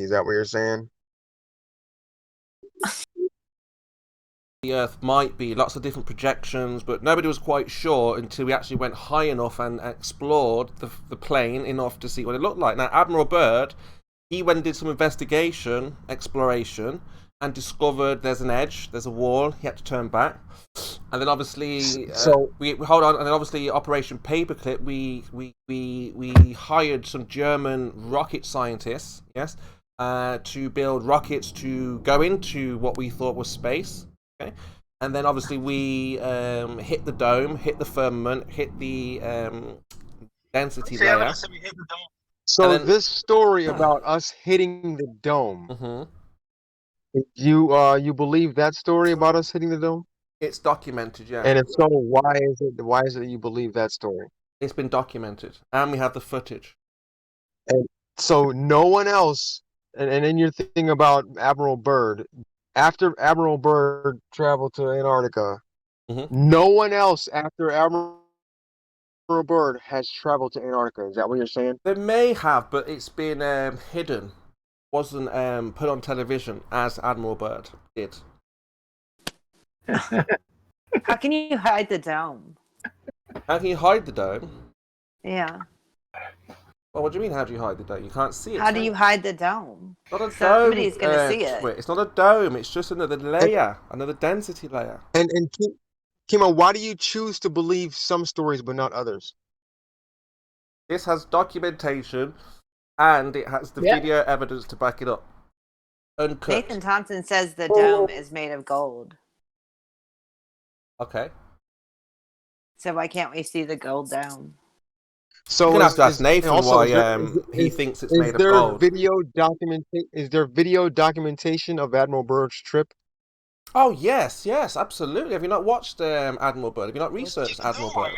Is that what you're saying? The Earth might be lots of different projections, but nobody was quite sure until we actually went high enough and explored the plane enough to see what it looked like. Now, Admiral Byrd, he went and did some exploration, and discovered there's an edge, there's a wall. He had to turn back, and then obviously So we hold on, and then obviously Operation Paperclip, we hired some German rocket scientists, yes, to build rockets to go into what we thought was space. Okay, and then obviously we hit the dome, hit the firmament, hit the density See, I layer, like to say we hit the dome. so and then this story about us hitting the dome, you believe that story about us hitting the dome? it's documented. Yeah, And if so, why is it that you believe that story? it's been documented, and we have the footage. And so no one else, and then you're thinking about Admiral Byrd. After Admiral Byrd traveled to Antarctica, Mhm. no one else after Admiral Byrd has traveled to Antarctica. Is that what you're saying? They may have, but it's been hidden. Wasn't put on television as Admiral Byrd did. How can you hide the dome? How can you hide the dome? Yeah. Well, what do you mean? How do you hide the dome? You can't see it. How do you hide the dome? It's not a Somebody's dome. gonna see it. It's not a dome. It's just another layer, another density layer. And Kimo, why do you choose to believe some stories but not others? This has documentation, and it has the video evidence to back it up. Uncut. Nathan Thompson says the dome is made of gold. Okay. So why can't we see the gold dome? So You're gonna have to ask Nathan also, why he thinks it's made of gold. Is there video documentation of Admiral Byrd's trip? Oh yes, absolutely. Have you not watched Admiral Byrd? Have you not researched Admiral Byrd?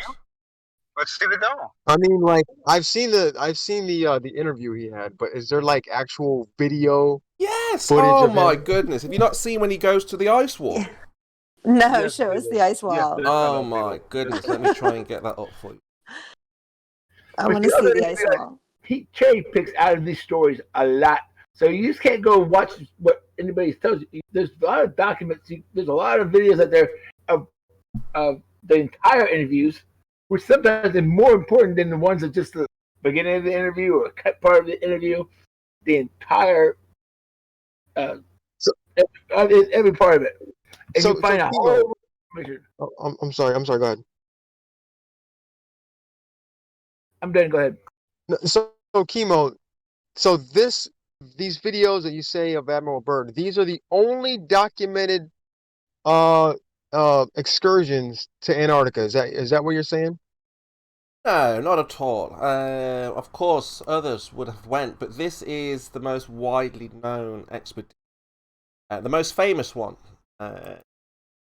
Let's see the dome. I mean, like I've seen the interview he had, but is there like actual video? Yes. Footage Oh of my him? goodness! Have you not seen when he goes to the ice wall? No, Yes, show we us did. the ice Yes, wall. but- Oh my goodness! Let me try and get that up for you. I But want to the see other the thing ice is, wall. he cherry picks out of these stories a lot. So you just can't go watch what anybody tells you. There's a lot of documents. There's a lot of videos out there of the entire interviews, which sometimes are more important than the ones that just the beginning of the interview or a cut part of the interview. The entire, So- every part of it, and So- you find so out. Kimo- Oh, I'm sorry. Go ahead. I'm done. Go ahead. No, so Kimo, so these videos that you say of Admiral Byrd, these are the only documented excursions to Antarctica. Is that what you're saying? No, not at all. Of course, others would have went, but this is the most widely known expedition, the most famous one.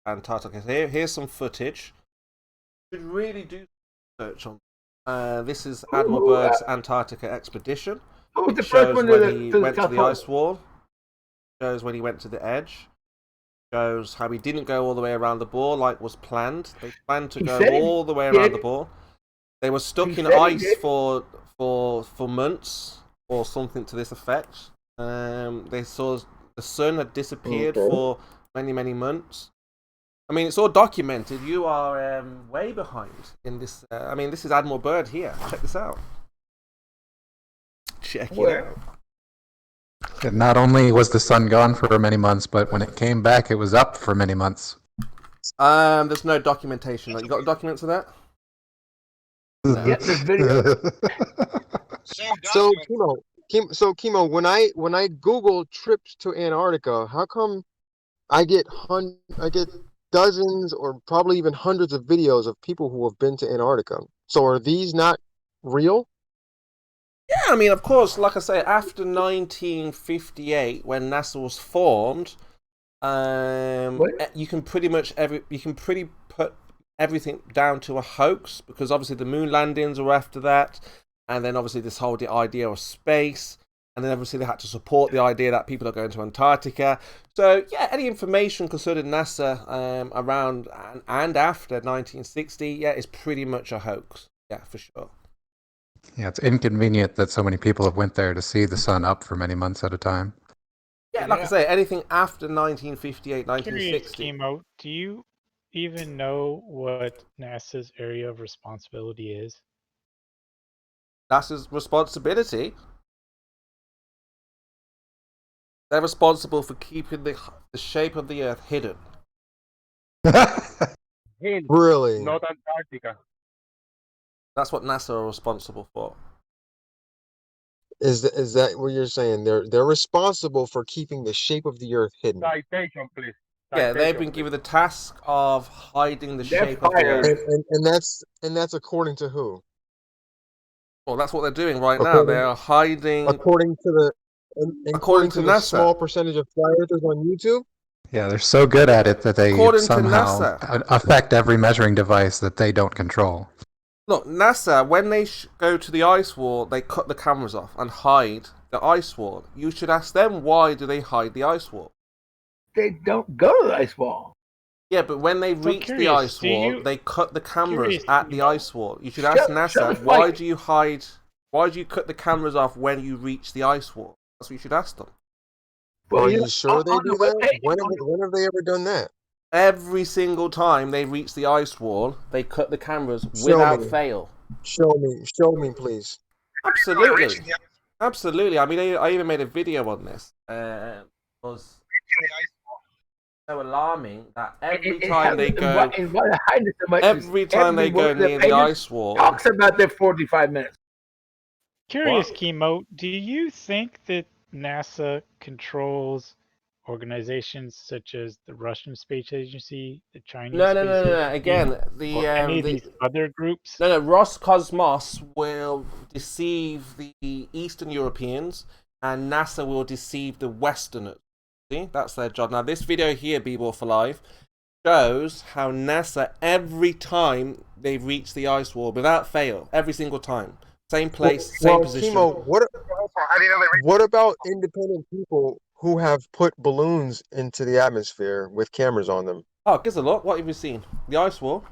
Antarctica. Here's some footage. You should really do research on. This is Admiral Byrd's Antarctica expedition. Who was the It first shows one when he to went to South the Pole? ice wall. Shows when he went to the edge. Shows how he didn't go all the way around the ball like was planned. They planned to He go said he all the way did. around the ball. They were stuck He in said he ice did. for months or something to this effect. They saw the sun had disappeared Okay. for many months. I mean, it's all documented. You are way behind in this. I mean, this is Admiral Byrd here. Check this out. Check it Where? out. And not only was the sun gone for many months, but when it came back, it was up for many months. There's no documentation. You got documents of that? No. Yep, there's video. So Kimo, when I Google trips to Antarctica, how come I get dozens or probably even hundreds of videos of people who have been to Antarctica? So are these not real? Yeah, I mean, of course, like I say, after 1958, when NASA was formed, you can pretty put everything down to a hoax, because obviously the moon landings were after that, and then obviously this whole idea of space, and then obviously they had to support the idea that people are going to Antarctica. So yeah, any information concerning NASA around and after 1960, yeah, is pretty much a hoax. Yeah, for sure. Yeah, it's inconvenient that so many people have went there to see the sun up for many months at a time. Yeah, like I say, anything after 1958, Curious, 1960. Kimo, do you even know what NASA's area of responsibility is? NASA's responsibility. They're responsible for keeping the shape of the Earth hidden. Hint, Really? not Antarctica. That's what NASA are responsible for. Is that what you're saying? They're responsible for keeping the shape of the Earth hidden. Citation, please. Yeah, they've Citation, been please. given the task of hiding the They're shape of the fired. Earth. And that's according to who? Well, that's what they're doing right now. According- They are hiding. According to the According to the NASA. small percentage of flat earthers on YouTube. Yeah, they're so good at it that they According to somehow NASA. affect every measuring device that they don't control. Look, NASA, when they go to the ice wall, they cut the cameras off and hide the ice wall. You should ask them, why do they hide the ice wall? They don't go to the ice wall. Yeah, but when they reach the curious, ice do wall, you- they cut the cameras curious, at the you know- ice wall. You should ask Shut NASA, the why fight. do you hide? Why do you cut the cameras off when you reach the ice wall? That's what you should ask them. Well, Are you you know, sure they on do the that? webpage, When have they ever done that? Every single time they reach the ice wall, they cut the cameras Show without me. fail. Show me, please. Absolutely. Reaching the Absolutely. I mean, I even made a video on this. It was so alarming that every time they go, and why they hide it so much is every time they every go one of the near the pages ice wall, talks about their 45 minutes. Curious, What? Kimo, do you think that NASA controls organizations such as the Russian Space Agency, the Chinese no. Space Agency, Again, or any of these other groups? No, Roscosmos will deceive the Eastern Europeans, and NASA will deceive the Westerners. See, that's their job. Now, this video here, B-Ball for Life, shows how NASA, every time they reach the ice wall, without fail, every single time, same place, same position. Kimo, How do you know they reach? what about independent people who have put balloons into the atmosphere with cameras on them? Oh, give us a look. What have you seen? The ice wall?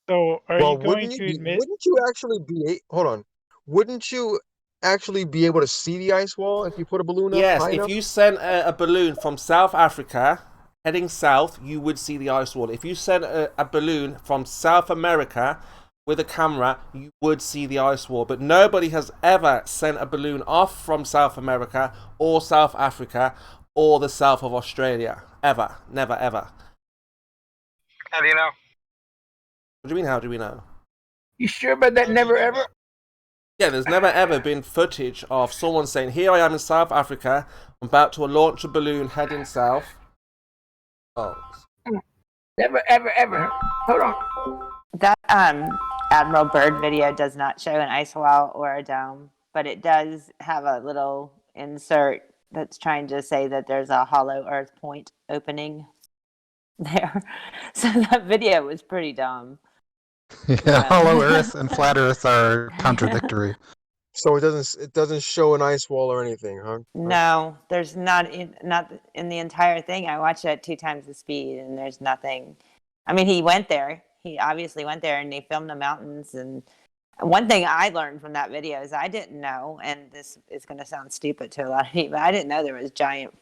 So, are Well, you going to admit? wouldn't you actually hold on? Wouldn't you actually be able to see the ice wall if you put a balloon up Yes, high if enough? you sent a balloon from South Africa heading south, you would see the ice wall. If you sent a balloon from South America with a camera, you would see the ice wall. But nobody has ever sent a balloon off from South America or South Africa or the south of Australia. Ever. Never, ever. How do you know? What do you mean, how do we know? You sure about that? Never ever? Yeah, there's never ever been footage of someone saying, here I am in South Africa, I'm about to launch a balloon heading south. Oh. Never ever. Hold on. That Admiral Byrd video does not show an ice wall or a dome, but it does have a little insert that's trying to say that there's a hollow Earth point opening there. So that video was pretty dumb. Yeah, hollow Earth and flat Earth are contradictory. So it doesn't show an ice wall or anything, huh? No, there's not in the entire thing. I watched it at 2 times the speed, and there's nothing. I mean, he went there. He obviously went there, and they filmed the mountains. And one thing I learned from that video is I didn't know, and this is going to sound stupid to a lot of people, I didn't know there was giant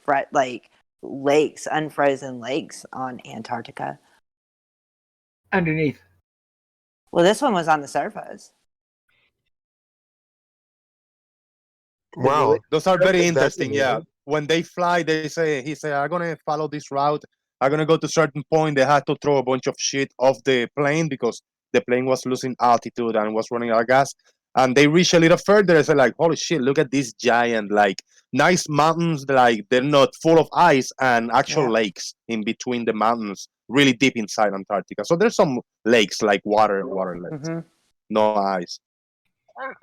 lakes, unfrozen lakes on Antarctica. Underneath. Well, this one was on the surface. Wow. Those are very That's interesting. Yeah. amazing. When they fly, he say, I'm gonna follow this route. I'm gonna go to a certain point. They had to throw a bunch of shit off the plane because the plane was losing altitude and was running out of gas. And they reach a little further and say, like, holy shit, look at these giant, like, nice mountains. Like, they're not full of ice and actual lakes in between the mountains, really deep inside Antarctica. So there's some lakes, like water lakes, no ice.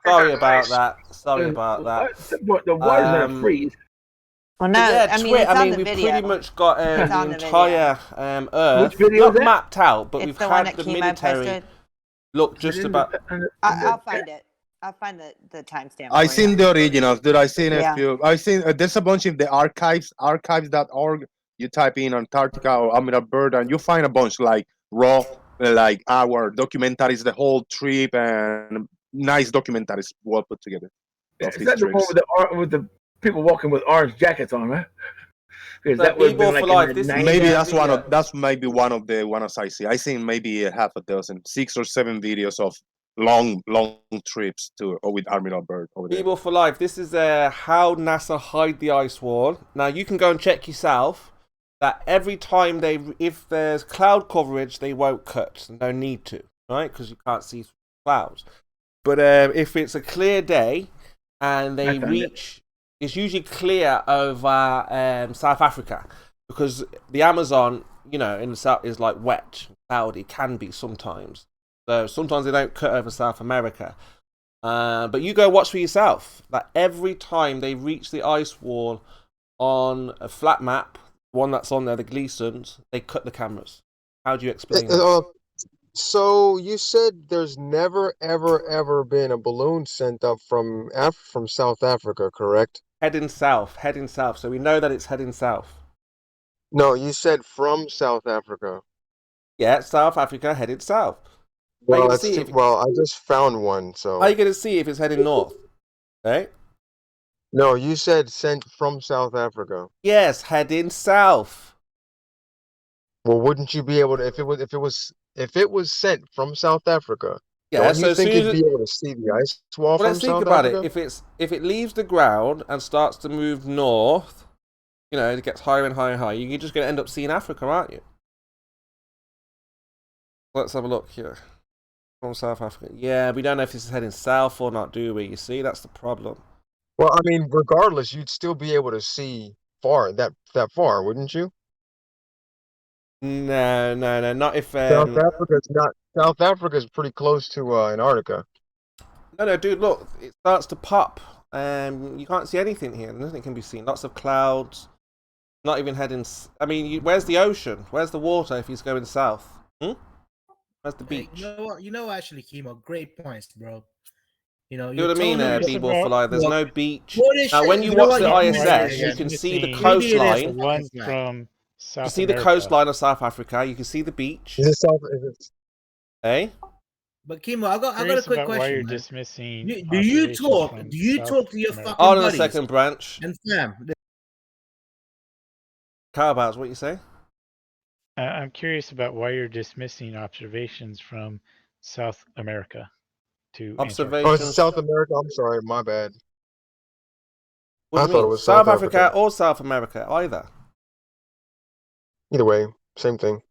Sorry about that. Sorry about that. The water's gonna freeze. Well, no, Yeah, I mean, it's on the we video. pretty much got It's the on the entire Earth Which video not is that? mapped out, but It's we've the one had that the Kimo military posted. look just about. I'll find it. I'll find the timestamp. I for seen you. the originals, dude. I seen a Yeah. few. I seen there's a bunch in the archives.org. You type in Antarctica or Admiral Byrd, and you find a bunch like raw, like our documentaries, the whole trip, and nice documentaries, well put together. Of Is these that the one trips. with the people walking with orange jackets on, right? Because So that would have been B-Ball like for in life, the this is 90s. Maybe Yeah. that's maybe one of the ones I see. I seen maybe a half a dozen, 6 or 7 videos of long trips to or with Admiral Byrd over there. Evil for life. This is how NASA hide the ice wall. Now you can go and check yourself that every time if there's cloud coverage, they won't cut. No need to, right? Because you can't see clouds. But if it's a clear day and they reach, it's usually clear over South Africa because the Amazon, in the south is like wet, cloudy, can be sometimes. So sometimes they don't cut over South America. But you go watch for yourself that every time they reach the ice wall on a flat map, one that's on there, the Gleasons, they cut the cameras. How do you explain that? So you said there's never, ever been a balloon sent up from South Africa, correct? Heading south. So we know that it's heading south. No, you said from South Africa. Yeah, South Africa headed south. Well, I just found one. So how are you going to see if it's heading north? Okay. No, you said sent from South Africa. Yes, heading south. Well, wouldn't you be able to if it was sent from South Africa? Yeah, don't so you think you'd be able to see the ice wall from let's think South about Africa? it. If it leaves the ground and starts to move north, it gets higher and higher and higher. You're just going to end up seeing Africa, aren't you? Let's have a look here. From South Africa. Yeah, we don't know if this is heading south or not, do we? You see, that's the problem. Well, I mean, regardless, you'd still be able to see that far, wouldn't you? No, not if South Africa's pretty close to Antarctica. No, dude, look, it starts to pop. You can't see anything here. Nothing can be seen. Lots of clouds. Not even heading. I mean, where's the ocean? Where's the water if he's going south? Where's the beach? You know, actually, Kimo, great points, bro. You know what I mean, B-Ball for life. There's no beach. Now, when you know watch what? the Yeah, ISS, you can see the missing coastline. the one from South You see the America. coastline of South Africa. You can see the beach. Is it South? Hey? But Kimo, I got a quick question. Why you're man. dismissing? Do you talk to your America? fucking Hold on a buddies second, Branch. and fam? Cowboys, what you say? I'm curious about why you're dismissing observations from South America to Observations. Oh, it's South America. I'm sorry, my bad. What do you thought mean? it was South Africa or South America, either. Either way, same thing.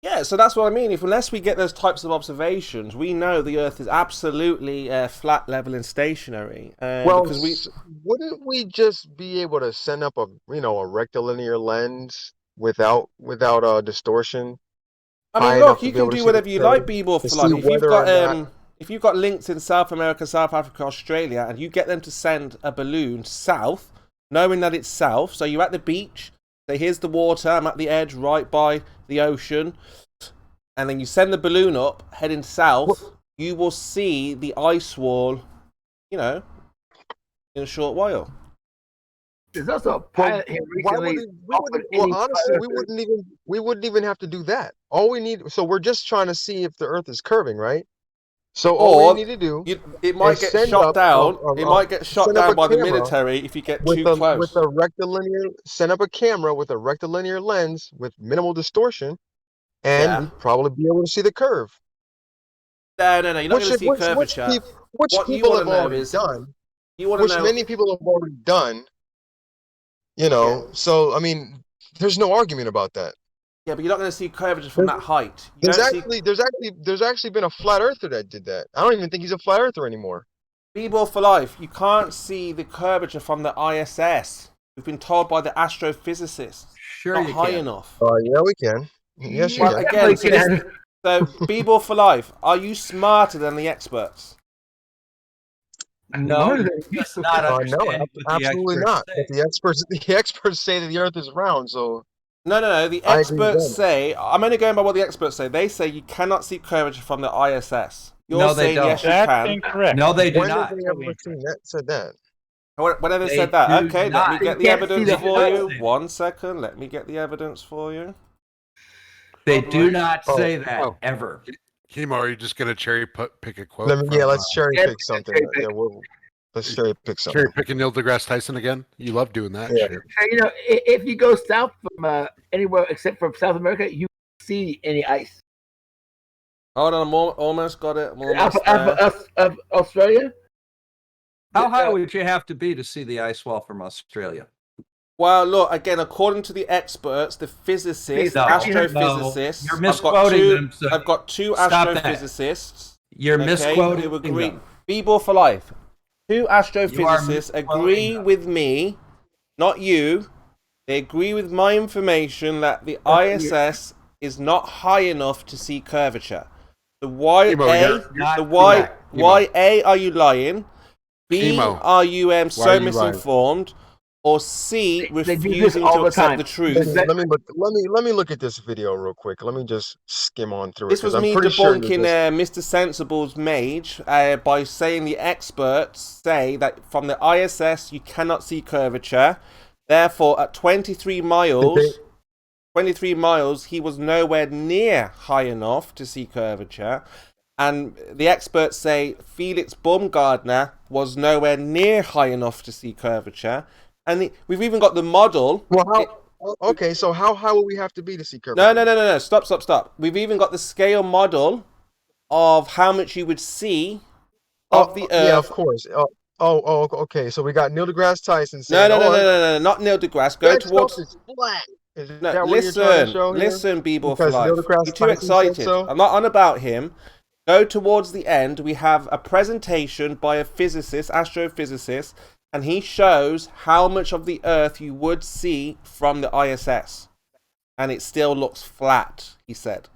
Yeah, so that's what I mean. Unless we get those types of observations, we know the Earth is absolutely flat, level, and stationary. Because wouldn't we just be able to send up a rectilinear lens without distortion? I mean, look, you can do whatever you like, B-Ball for life. If you've got links in South America, South Africa, Australia, and you get them to send a balloon south, knowing that it's south, so you're at the beach, say, here's the water, I'm at the edge, right by the ocean, and then you send the balloon up, heading south, you will see the ice wall, in a short while. There's also a pilot here recently. Honestly, we wouldn't even have to do that. All we need, so we're just trying to see if the Earth is curving, right? So all we need to do, it might get shot down. It might get shot down by the military if you get too close. With a rectilinear, send up a camera with a rectilinear lens with minimal distortion, and we'd probably be able to see the curve. No, you're not going to see curvature. Which people have already done. Which many people have already done. So I mean, there's no argument about that. Yeah, but you're not going to see curvature from that height. There's actually been a flat earther that did that. I don't even think he's a flat earther anymore. B-Ball for life. You can't see the curvature from the ISS. We've been told by the astrophysicists. Sure, not you high can. enough. Yeah, we can. Yes, you can. Again, so B-Ball for life. Are you smarter than the experts? No, you just not understand. Absolutely not. But the experts say that the Earth is round, so. No. The experts say, I'm only going by what the experts say. They say you cannot see curvature from the ISS. You're saying yes, you can. Incorrect. No, they do not. When have they ever said that? Whenever they said that, okay, let me get the evidence for you. 1 second, let me get the evidence for you. They do not say that ever. Kimo, are you just gonna pick a quote? Let's cherry Yeah, pick something. cherry pick. Yeah, let's cherry pick something. cherry picking Neil deGrasse Tyson again. You love doing that Yeah. shit. So, if you go south from anywhere except for South America, you won't see any ice. Hold on, I'm almost got it. I'm almost there. Of Australia. How high would you have to be to see the ice wall from Australia? Well, look, again, according to the experts, the physicists, No, astrophysicists, you're misquoting them. So I've got two stop that. astrophysicists. You're misquoting who agree. them. B-ball for life. Two astrophysicists agree with me, not you. They agree with my information that the ISS is not high enough to see curvature. So why A, are you lying? B, are you so misinformed? Or C, refusing to accept the truth? Let me look at this video real quick. Let me just skim on through it. This was me debunking Mr. Sensible's mage by saying the experts say that from the ISS you cannot see curvature. Therefore, at 23 miles, he was nowhere near high enough to see curvature. And the experts say Felix Baumgartner was nowhere near high enough to see curvature. And we've even got the model. Well, okay, so how high would we have to be to see curvature? No. Stop. We've even got the scale model of how much you would see of the Earth. Yeah, of course. Okay. So we got Neil deGrasse Tyson saying, no, not Neil deGrasse. Go towards. Is flat. Is No, that what you're trying to show here? listen, B-ball for Because life. Neil deGrasse You're too Tyson excited. said so? I'm not on about him. Go towards the end. We have a presentation by a physicist, astrophysicist, and he shows how much of the Earth you would see from the ISS. And it still looks flat, he said.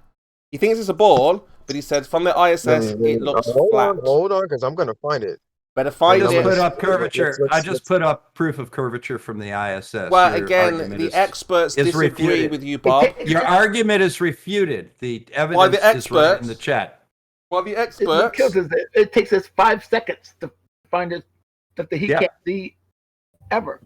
He thinks it's a ball, but he said from the ISS, it looks flat. Hold on, because I'm going to find it. Better find I just it. put up curvature. I let's- just put up proof of curvature from the ISS. Well, Your again, argument the is experts disagree refuted. with you, Bob. Your argument is refuted. The evidence Why the is right experts? in the chat. Well, the What experts. kills us, it takes us 5 seconds to find it that he Yeah. can't see ever.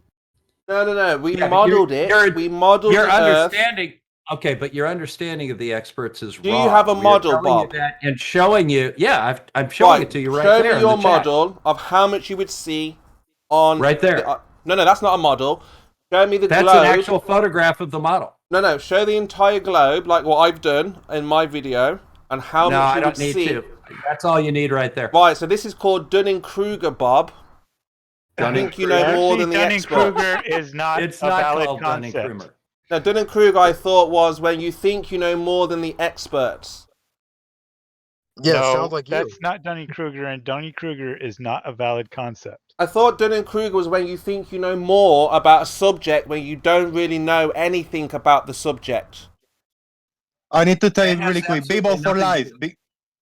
No. We Yeah, but modeled it. We modeled Your the Earth. understanding. Okay, but your understanding of the experts is Do wrong. you have a We are model, telling you Bob? that and showing you. Yeah, I'm showing it to you right show there. me in your the chat. model of how much you would see on Right there. No, that's not a model. Show me the That's globe. an actual photograph of the model. No. Show the entire globe, like what I've done in my video, and how No, much I you don't would need see. to. That's all you need right there. Right. So this is called Dunning-Kruger, Bob. I think you know more than the expert. Dunning-Kruger is not It's a not valid called concept. Dunning-Kruger. Now, Dunning-Kruger, I thought, was when you think you know more than the experts. Yeah, No, sounds like you. that's not Dunning-Kruger, and Dunning-Kruger is not a valid concept. I thought Dunning-Kruger was when you think you know more about a subject when you don't really know anything about the subject. I need to tell you It has really quick. absolutely Bibo for nothing to life. do.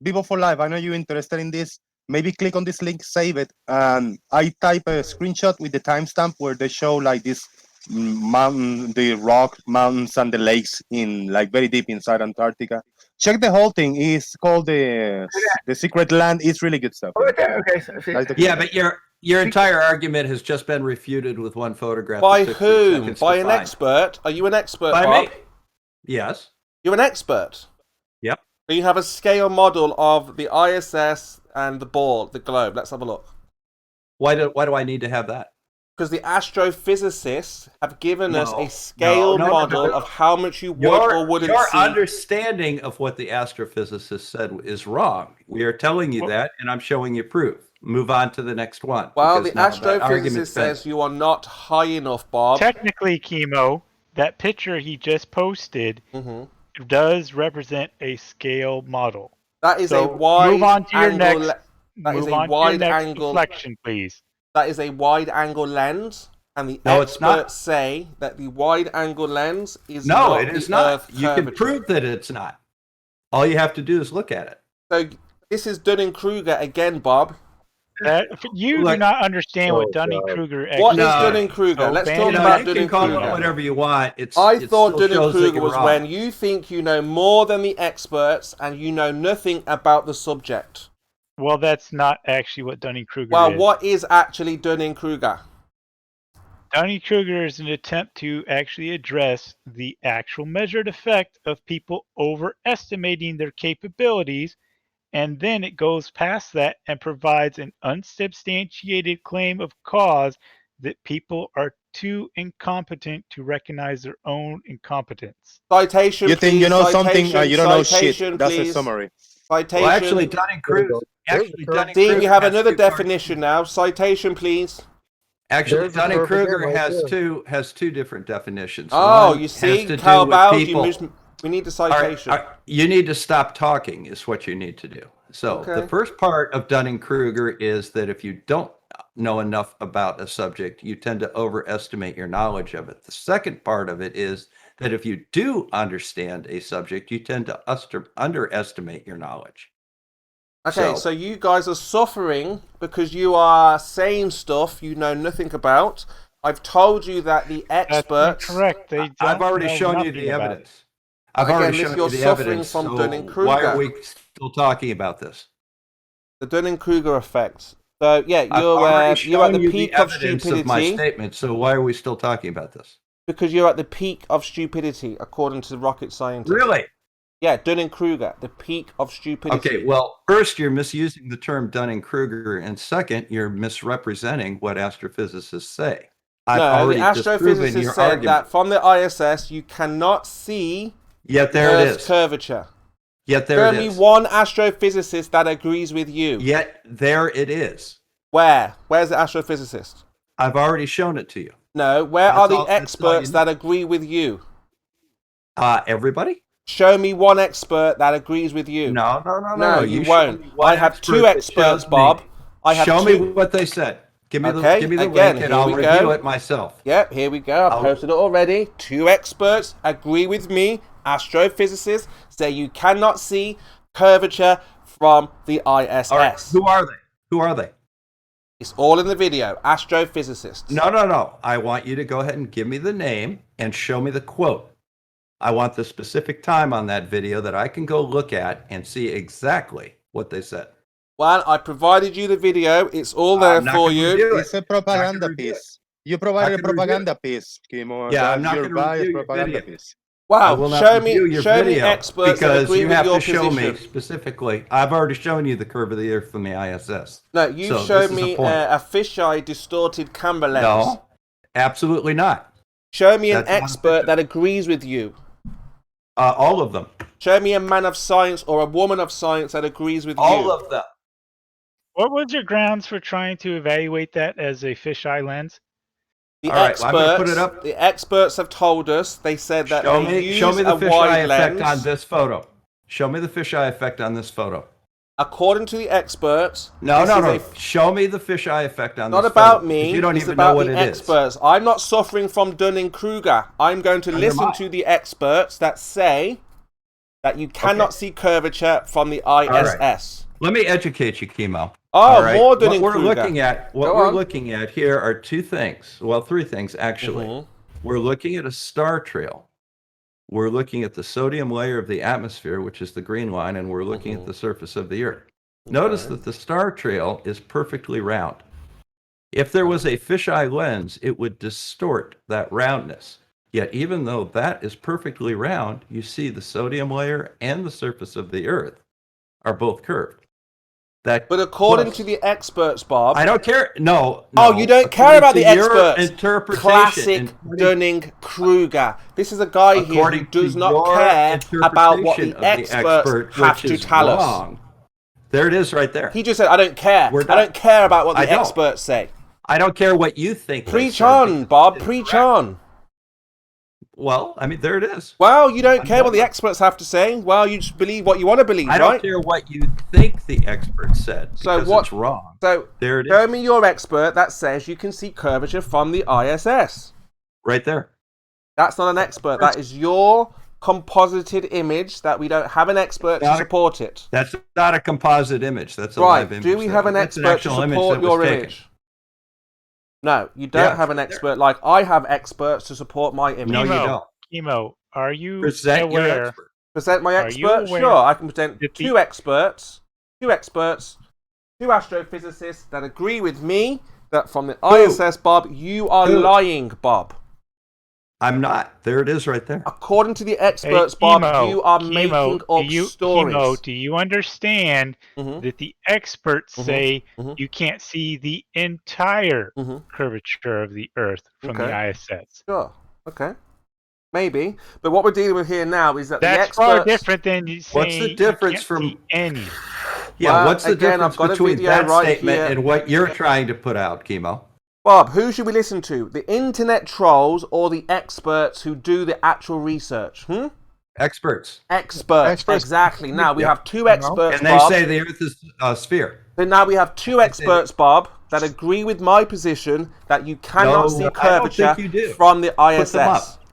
Bibo for life. I know you're interested in this. Maybe click on this link, save it. And I type a screenshot with the timestamp where they show like this mountain, the rock mountains and the lakes in like very deep inside Antarctica. Check the whole thing. It's called the Secret Land. It's really good stuff. Okay. Like the- Yeah, but your entire argument has just been refuted with one photograph. By that took 3 whom? seconds By to an find. expert? Are you an expert, By Bob? me. Yes. You're an expert. Yep. So you have a scale model of the ISS and the ball, the globe. Let's have a look. Why do I need to have that? Because the astrophysicists have given us a scale model of how much you would or wouldn't your see. understanding of what the astrophysicist said is wrong. We are telling you that, and I'm showing you proof. Move on to the next one. Well, the because now that argument's astrophysicist says you are not high enough, Bob. Technically, Kimo, that picture he just posted does represent a scale model. That is So a wide move on to your angle. next. That is Move a on to your wide next angle. reflection, please. That is a wide angle lens, and the No, it's not. experts say that the wide angle lens is No, not it is the not. Earth You can curvature. prove that it's not. All you have to do is look at it. So this is Dunning-Kruger again, Bob. You do Look- not understand what Oh, Dunning-Kruger actually What is No. Dunning-Kruger? So Let's ban talk it. about you can call it Dunning-Kruger. whatever you want. I it thought still shows that Dunning-Kruger you're was wrong. when you think you know more than the experts and you know nothing about the subject. Well, that's not actually what Dunning-Kruger Well, is. what is actually Dunning-Kruger? Dunning-Kruger is an attempt to actually address the actual measured effect of people overestimating their capabilities and then it goes past that and provides an unsubstantiated claim of cause that people are too incompetent to recognize their own incompetence. Citation, You think you please. know something? Citation, You don't know shit. citation, That's a please. summary. Citation. Well, actually, Dunning-Kruger. Actually, Dean, you have has another two parts. definition now. Citation, please. Actually, There's the perfect Dunning-Kruger right has two different definitions. Oh, One you has see, to do Cal with Bow, people. we need the All right, citation. you need to stop talking is what you need to do. So Okay. the first part of Dunning-Kruger is that if you don't know enough about a subject, you tend to overestimate your knowledge of it. The second part of it is that if you do understand a subject, you tend to underestimate your knowledge. Okay, so you guys are suffering because you are saying stuff you know nothing about. I've told you that the experts... That's incorrect. They don't I've already know shown you nothing the about it. evidence. I've already shown you you're the suffering evidence. from So Dunning-Kruger. why are we still talking about this? The Dunning-Kruger effect. So, yeah, I've already you're at shown the you peak the of evidence of my stupidity statement. So why are we still talking about this? because you're at the peak of stupidity, according to the rocket scientist. Really? Yeah, Dunning-Kruger, the peak of stupidity. Okay, well, first, you're misusing the term Dunning-Kruger, and second, you're misrepresenting what astrophysicists say. I've No, the already disproven astrophysicist your said argument. that from the ISS you cannot see Yet there it Earth's is. curvature. Yet there Show it me is. one astrophysicist that agrees with you. Yet there it is. Where? Where's the astrophysicist? I've already shown it to you. No, where That's are the all- that's all you experts need. that agree with you? Everybody? Show me one expert that agrees with you. No, you show won't. me one I have expert two that experts, shows me. Bob. I have Show two. me what they said. Give me Okay, the again, link and here I'll we review go. it myself. Yep, here we go. I've posted it already. Two experts agree with me. Astrophysicists say you cannot see curvature from the ISS. All right, who are they? Who are they? It's all in the video. Astrophysicists. No. I want you to go ahead and give me the name and show me the quote. I want the specific time on that video that I can go look at and see exactly what they said. Well, I provided you the video. It's all there I'm not for gonna you. review it. It's a propaganda review it. piece. You provided a Not gonna review propaganda piece, Kimo. Yeah, I'm That's not your gonna biased review your propaganda video. piece. I Wow, will not show review me your show me video experts that because agree you with have your to show position. me specifically. I've already shown you the curve of the Earth from the ISS. No, you So showed this is me the point. a fisheye distorted camera lens. No, absolutely not. Show me an That's not a expert picture. that agrees with you. All of them. Show me a man of science or a woman of science that agrees with All you. of them. What was your grounds for trying to evaluate that as a fisheye lens? The All right, experts, well, I'm gonna put it up. the experts have told us. They said that Show they me use the a fisheye wide effect lens. on this photo. Show me the fisheye effect on this photo. According to the experts, No. this is a Show me the fisheye effect on not this about photo. me. You don't it's even about know what the it is. experts. I'm not suffering from Dunning-Kruger. I'm going to Neither am listen I. to the experts that say that you cannot see curvature from the ISS. Let me educate you, Kimo. Oh, All right? more What we're Dunning-Kruger. looking at, Go on. looking at here are two things. Well, three things actually. Mhm. We're looking at a star trail. We're looking at the sodium layer of the atmosphere, which is the green line, and we're looking at the surface of the Earth. Notice that the star trail is perfectly round. If there was a fisheye lens, it would distort that roundness. Yet, even though that is perfectly round, you see the sodium layer and the surface of the Earth are both curved. But according plus- to the experts, Bob. I don't care. No. Oh, you don't care According about the to your experts. interpretation. Classic and- Dunning-Kruger. This is a guy here who according does to not your care about what interpretation the of experts have which to is tell us. wrong. There it is right there. He just said, I don't care. We're I done. don't care about what I the don't. experts say. I don't care what you think. they Preach said, on, because Bob. it's Preach correct. on. Well, I mean, there it is. Well, you don't care what the done. experts have to say. Well, you just believe what you want to believe, I don't right? care what you think the experts said So because what- it's wrong. So, There it show is. me your expert that says you can see curvature from the ISS. Right there. That's not an expert. That is your composited image that we don't have an expert to Not a- support it. That's not a composite image. That's a Right. live image. Do we have an That's expert to actual image support that was your taken. image? No, you don't Yeah, have an there. expert like I have experts to support my image. No, you Kimo. don't. Kimo, are you Present your aware? expert. Present my Are you expert? aware Sure, I can present that the- two experts, two astrophysicists that agree with me that from the ISS, Bob, you are Who? lying, Bob. I'm not. There it is right there. According to the Hey, experts, Bob, Kimo, you are Kimo, making up stories. Kimo, do you understand Mhm. that the experts Mhm. say Mhm. you can't see the entire Mhm. curvature of the Earth from the Okay. ISS? Sure. Okay. Maybe. But what we're dealing with here now is that the That's far experts. different than you What's the saying you difference can't from? see any. Yeah, Well, what's the again, I've difference got a between video that right statement here. and what you're trying to put out, Kimo? Bob, who should we listen to? The internet trolls or the experts who do the actual research? Experts. Experts. Exactly. Now we Yep. have two experts, And they Bob. say the Earth is a sphere. But now we have two experts, Bob, that agree with my position that you cannot see No, I don't curvature think you do. from the Put them ISS. up.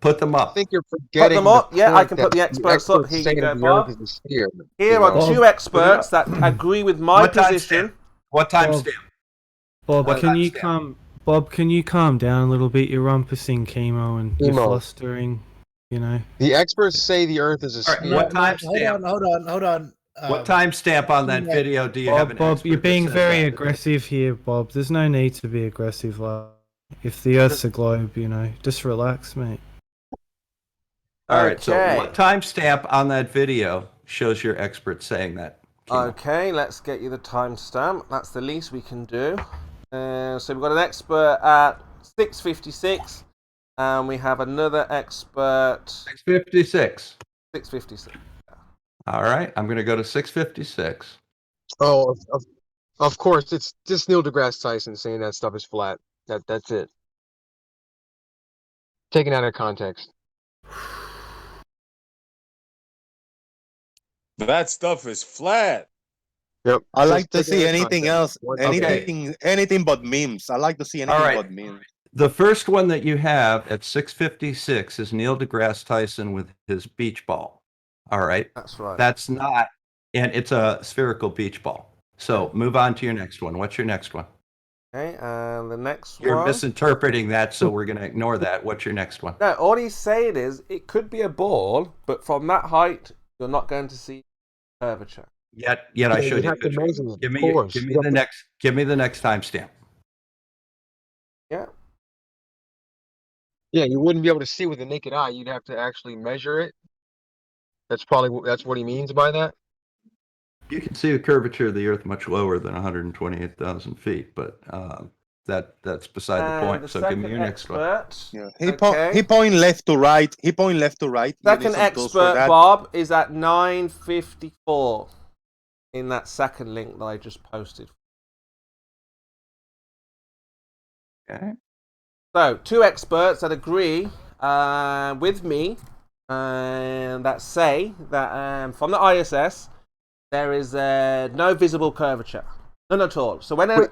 Put them I up. think you're Put forgetting them up. the Yeah, I point can that put the experts up. Here say you go, that the Earth Bob. is a sphere. Here are two Put it experts up. that agree with my What time position. stamp? What time stamp? Bob, What can time you stamp? calm? Bob, can you calm down a little bit? You're rumpusing Kimo and you're Kimo. flustering. You know. The experts say the Earth is a All right, sphere. what time Hold stamp? on. What time stamp on that Kimo. video do you have Bob, an Bob, expert you're that being says very that? aggressive here, Bob. There's no need to be aggressive. Like, if the Earth's a globe, you know, just relax, mate. All right, so Okay. what time stamp on that video shows your expert saying that? Kimo? Okay, let's get you the timestamp. That's the least we can do. So we've got an expert at 6:56, and we have another expert 6:56. 6:56. All right, I'm going to go to 6:56. Oh, of course, it's just Neil deGrasse Tyson saying that stuff is flat. That's it. Taken out of context. That stuff is flat. Yep. I just like to taken see out of anything context. else, anything but memes. I like to see anything right. but memes. The first one that you have at 6:56 is Neil deGrasse Tyson with his beach ball. All right. That's right. That's not, and it's a spherical beach ball. So move on to your next one. What's your next one? Okay, and the next You're one. misinterpreting that, so we're going to ignore that. What's your next one? No, all he's saying is it could be a ball, but from that height, you're not going to see curvature. Yet I Yeah, showed you you. have to measure it, Give of me, course. give me You the have to- next. Give me the next timestamp. Yeah. Yeah, you wouldn't be able to see with the naked eye. You'd have to actually measure it. That's what he means by that. You can see the curvature of the Earth much lower than 128,000 feet, but that's beside the point. The So give me second your next one. expert. Yeah, Okay. he point left to right. He point left to right. You need Second some tools for expert, that. Bob, is at 9:54 in that second link that I just posted. Okay. So, two experts that agree with me and that say that from the ISS there is no visible curvature, none at all. So whenever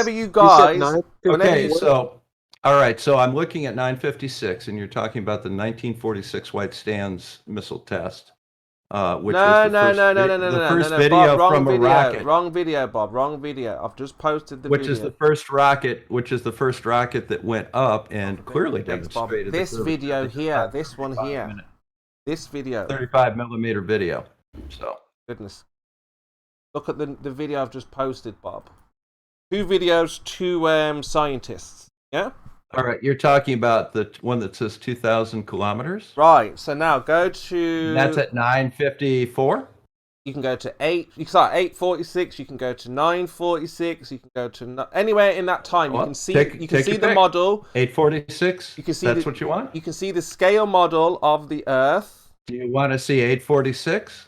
you guys, Okay, so all right, so I'm looking at 9:56, and you're talking about the 1946 White Sands missile test, which was the first video Bob, from a rocket. Wrong video, Bob. Wrong video. I've just posted the Which video. is the first rocket that went up and clearly Thanks, Bob. demonstrated This the video here, this one here, this video, 35 millimeter video. So goodness, look at the video I've just posted, Bob. Two videos, two scientists. Yeah. all right, you're talking about the one that says 2,000 kilometers. Right. So now go to. And that's at 9:54. You can go to 8. You can start at 8:46. You can go to 9:46. You can go to anywhere in that time. You Well, can see. take You can see your the pick. model. 8:46. You can see. That's what you want. You can see the scale model of the Earth. Do you want to see 8:46?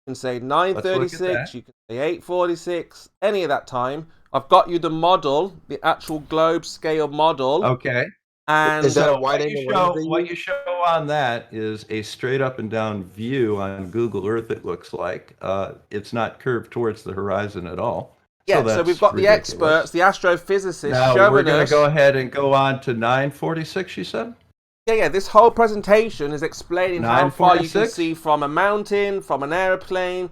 You can say Let's 9:36. look at that. You can say 8:46. Any of that time. I've got you the model, the actual globe scale model. Okay. And Is that a So wide what you angle show, lens they what use? you show on that is a straight up and down view on Google Earth. It looks like it's not curved towards the horizon at all. yeah, so that's we've got ridiculous. the experts, the astrophysicists Now showing we're going us. to go ahead and go on to 9:46. You said. Yeah. This whole presentation is explaining how far you can 9:46? see from a mountain, from an airplane,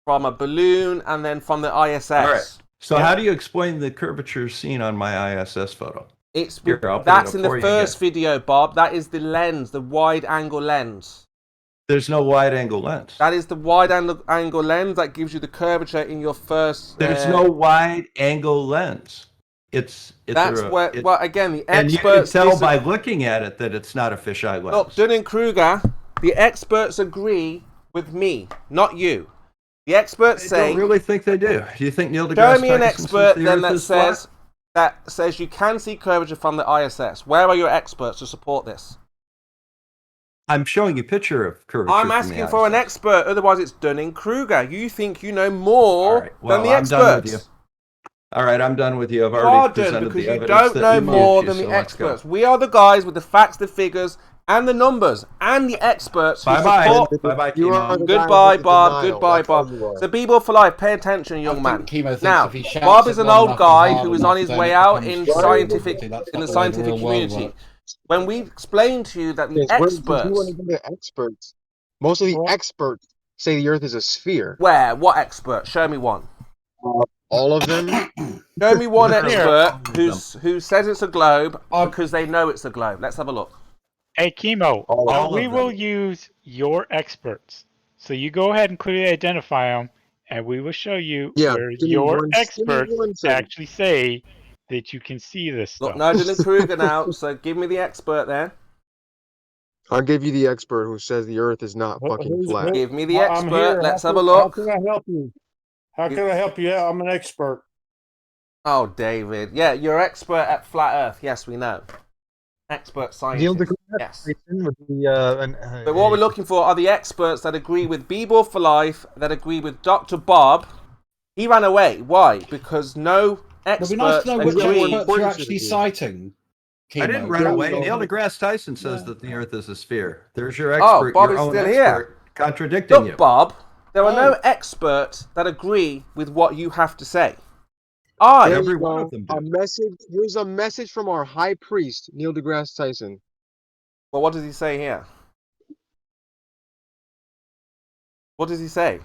from a balloon, and then from the ISS. All right. So Yeah. how do you explain the curvature seen on my ISS photo? It's Here, I'll put that's it in up the for you first again. video, Bob. That is the lens, the wide angle lens. There's no wide angle lens. That is the wide angle lens that gives you the curvature in your first. There's no wide angle lens. That's where. Well, again, the and you can experts tell by looking at it that it's not a fisheye lens. Look, Dunning-Kruger, the experts agree with me, not you. The experts say. I don't really think they do. Do you think Neil deGrasse Show me an Tyson expert says the then Earth is flat? that says you can see curvature from the ISS. Where are your experts to support this? I'm showing you a picture of curvature. I'm asking for an expert, otherwise it's Dunning-Kruger. You think you know more than the I'm done with experts. you. All right, I'm done with you. I've You already are done presented because the you evidence don't that know we more gave you, than the so let's go. experts. We are the guys with the facts, the figures, and the numbers, and the experts who support. Bye-bye, You are the guy Goodbye, with the Bob. denial. Goodbye, That's all Bob. you are. So, B-Ball for life. Pay attention, young man. Kimo thinks Now, if he shouts Bob it is an long old enough guy and hard who is enough, on his then way it out becomes in true. scientific That's in not the way scientific real world community. works. When we explain to you that the Yes, because you experts, want to be the experts. Most of the experts say the Earth is a sphere. where? What expert? Show me one. All of them. Show me one expert Here. who says it's a globe because they know it's a globe. Let's have a look. Hey, Kimo, All we of will them. use your experts. So you go ahead and clearly identify them, and we will show you Yeah, where give me your one- give me experts 1 second. actually say that you can see this stuff. Look, no Dunning-Kruger now, so give me the expert there. I'll give you the expert who says the Earth is not fucking flat. Give me the I'm expert. here. Let's How have a can- look. How can I help you? How can I help you? Yeah, I'm an expert. Oh, David. Yeah, you're expert at flat Earth. Yes, we know. Expert Neil scientist. deGrasse Yes. Tyson with the But what we're looking for are the experts that agree with B-Ball for life, that agree with Dr. Bob. He ran away. Why? Because no It'd be nice experts to know which agree. experts you're actually citing. I Kimo. didn't run Yeah, away. so- Neil deGrasse Tyson says that the Earth is a sphere. There's your Oh, expert, Bob your is own still expert, here. contradicting you. Look, Bob, there are no experts that agree with what you have to say. There Every you one go. of them A do. message. Here's a message from our high priest, Neil deGrasse Tyson. Well, what does he say here? What does he say?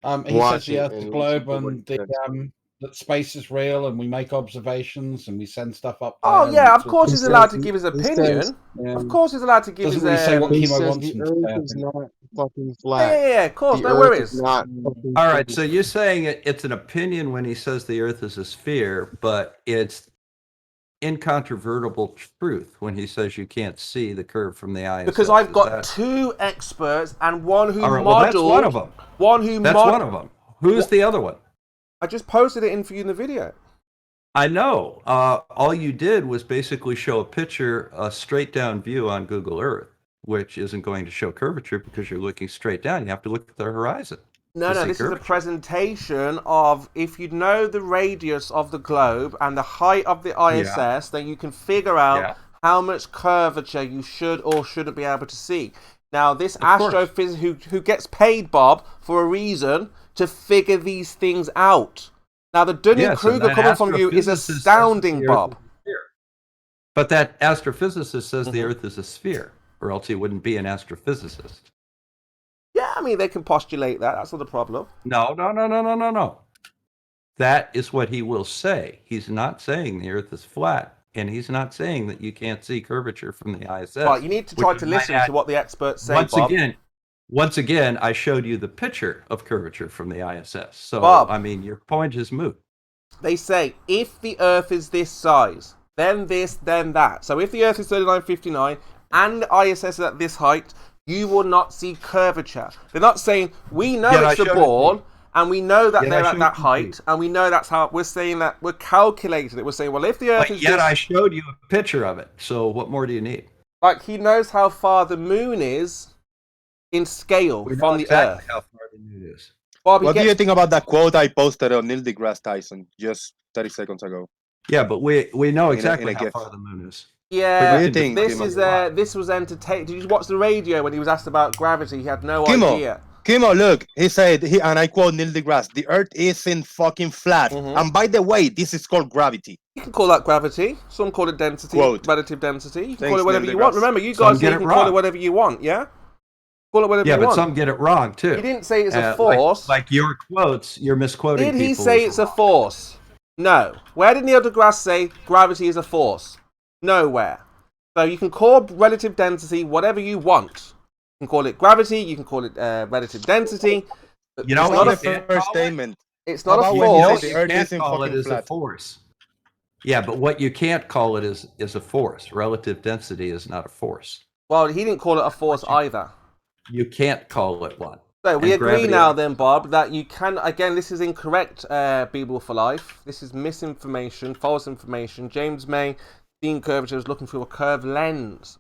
He Watch says the it Earth is a and globe listen to what and he says. that space is real and we make observations and we send stuff up there. Oh, and yeah, it's of all course good. he's allowed to give his opinion. says, Of course he's allowed to give Doesn't his... really say what He Kimo says wants the him to Earth say, I is think. not fucking Yeah, flat. yeah, of course, The no Earth worries. is not fucking All right, flat. so you're saying it's an opinion when he says the Earth is a sphere, but it's incontrovertible truth when he says you can't see the curve from the ISS. Because I've Is got that- two experts and one who All right, well, modeled... that's one of them. One who That's one of them. Who's the other one? I just posted it in for you in the video. I know. All you did was basically show a picture, a straight down view on Google Earth, which isn't going to show curvature because you're looking straight down. You have to look at the horizon. No, to no, see this is a curvature. presentation of if you know the radius of the globe and the height of the ISS, then you can figure out how much curvature you should or shouldn't be able to see. Now, this astrophysicist who gets paid, Bob, for a reason to figure these things out. Now, the Dunning-Kruger coming from you is astounding, Bob. But that astrophysicist says the Earth is a sphere, or else he wouldn't be an astrophysicist. Yeah, I mean, they can postulate that. That's not a problem. No. That is what he will say. He's not saying the Earth is flat, and he's not saying that you can't see curvature from the ISS. Right, you need to try to listen to what the experts say, Bob. Once again, I showed you the picture of curvature from the ISS. So, Bob, I mean, your point is moot. They say, if the Earth is this size, then this, then that. So if the Earth is 3959 and the ISS is at this height, you will not see curvature. They're not saying, we know it's a ball, and we know that they're at that height, and we know that's how... We're saying that we're calculating it. We're saying, well, if the Earth is Yet this... I showed you a picture of it. So what more do you need? Like, he knows how far the moon is in scale from the Earth. How far the moon is. Bob, What do you think about that quote I posted on Neil deGrasse Tyson just 30 seconds ago? Yeah, but we know exactly in a how GIF. far the moon is. Yeah, What do you think, this was entertaining. Did you watch the radio when he was asked about gravity? He had no Kimo, idea. Kimo, look, he said, and I quote Neil deGrasse, the Earth isn't fucking flat. And by the way, this is called gravity. You can call that gravity. Some call it density, relative density. You can Thanks, call it whatever Neil you want. deGrasse. Remember, you Some guys get here it can call it wrong. whatever you want, yeah? Call it whatever Yeah, you but want. some get it wrong too. He didn't say it's a Like- force. Like your quotes, you're misquoting Did he people say as it's a force? No. Where did Neil deGrasse say gravity is a force? Nowhere. So you can call relative density whatever you want. You can call it gravity, you can call it relative density. You know It's what? not The first statement. It's not a about when you say force. the You Earth can't isn't call it fucking is a flat? force. Yeah, but what you can't call it is a force. Relative density is not a force. Well, he didn't call it a force either. You can't call it one. So we And agree gravity now also- then, Bob, that you can, again, this is incorrect, Beeble for Life. This is misinformation, false information. James May, Dean Curvature is looking through a curved lens.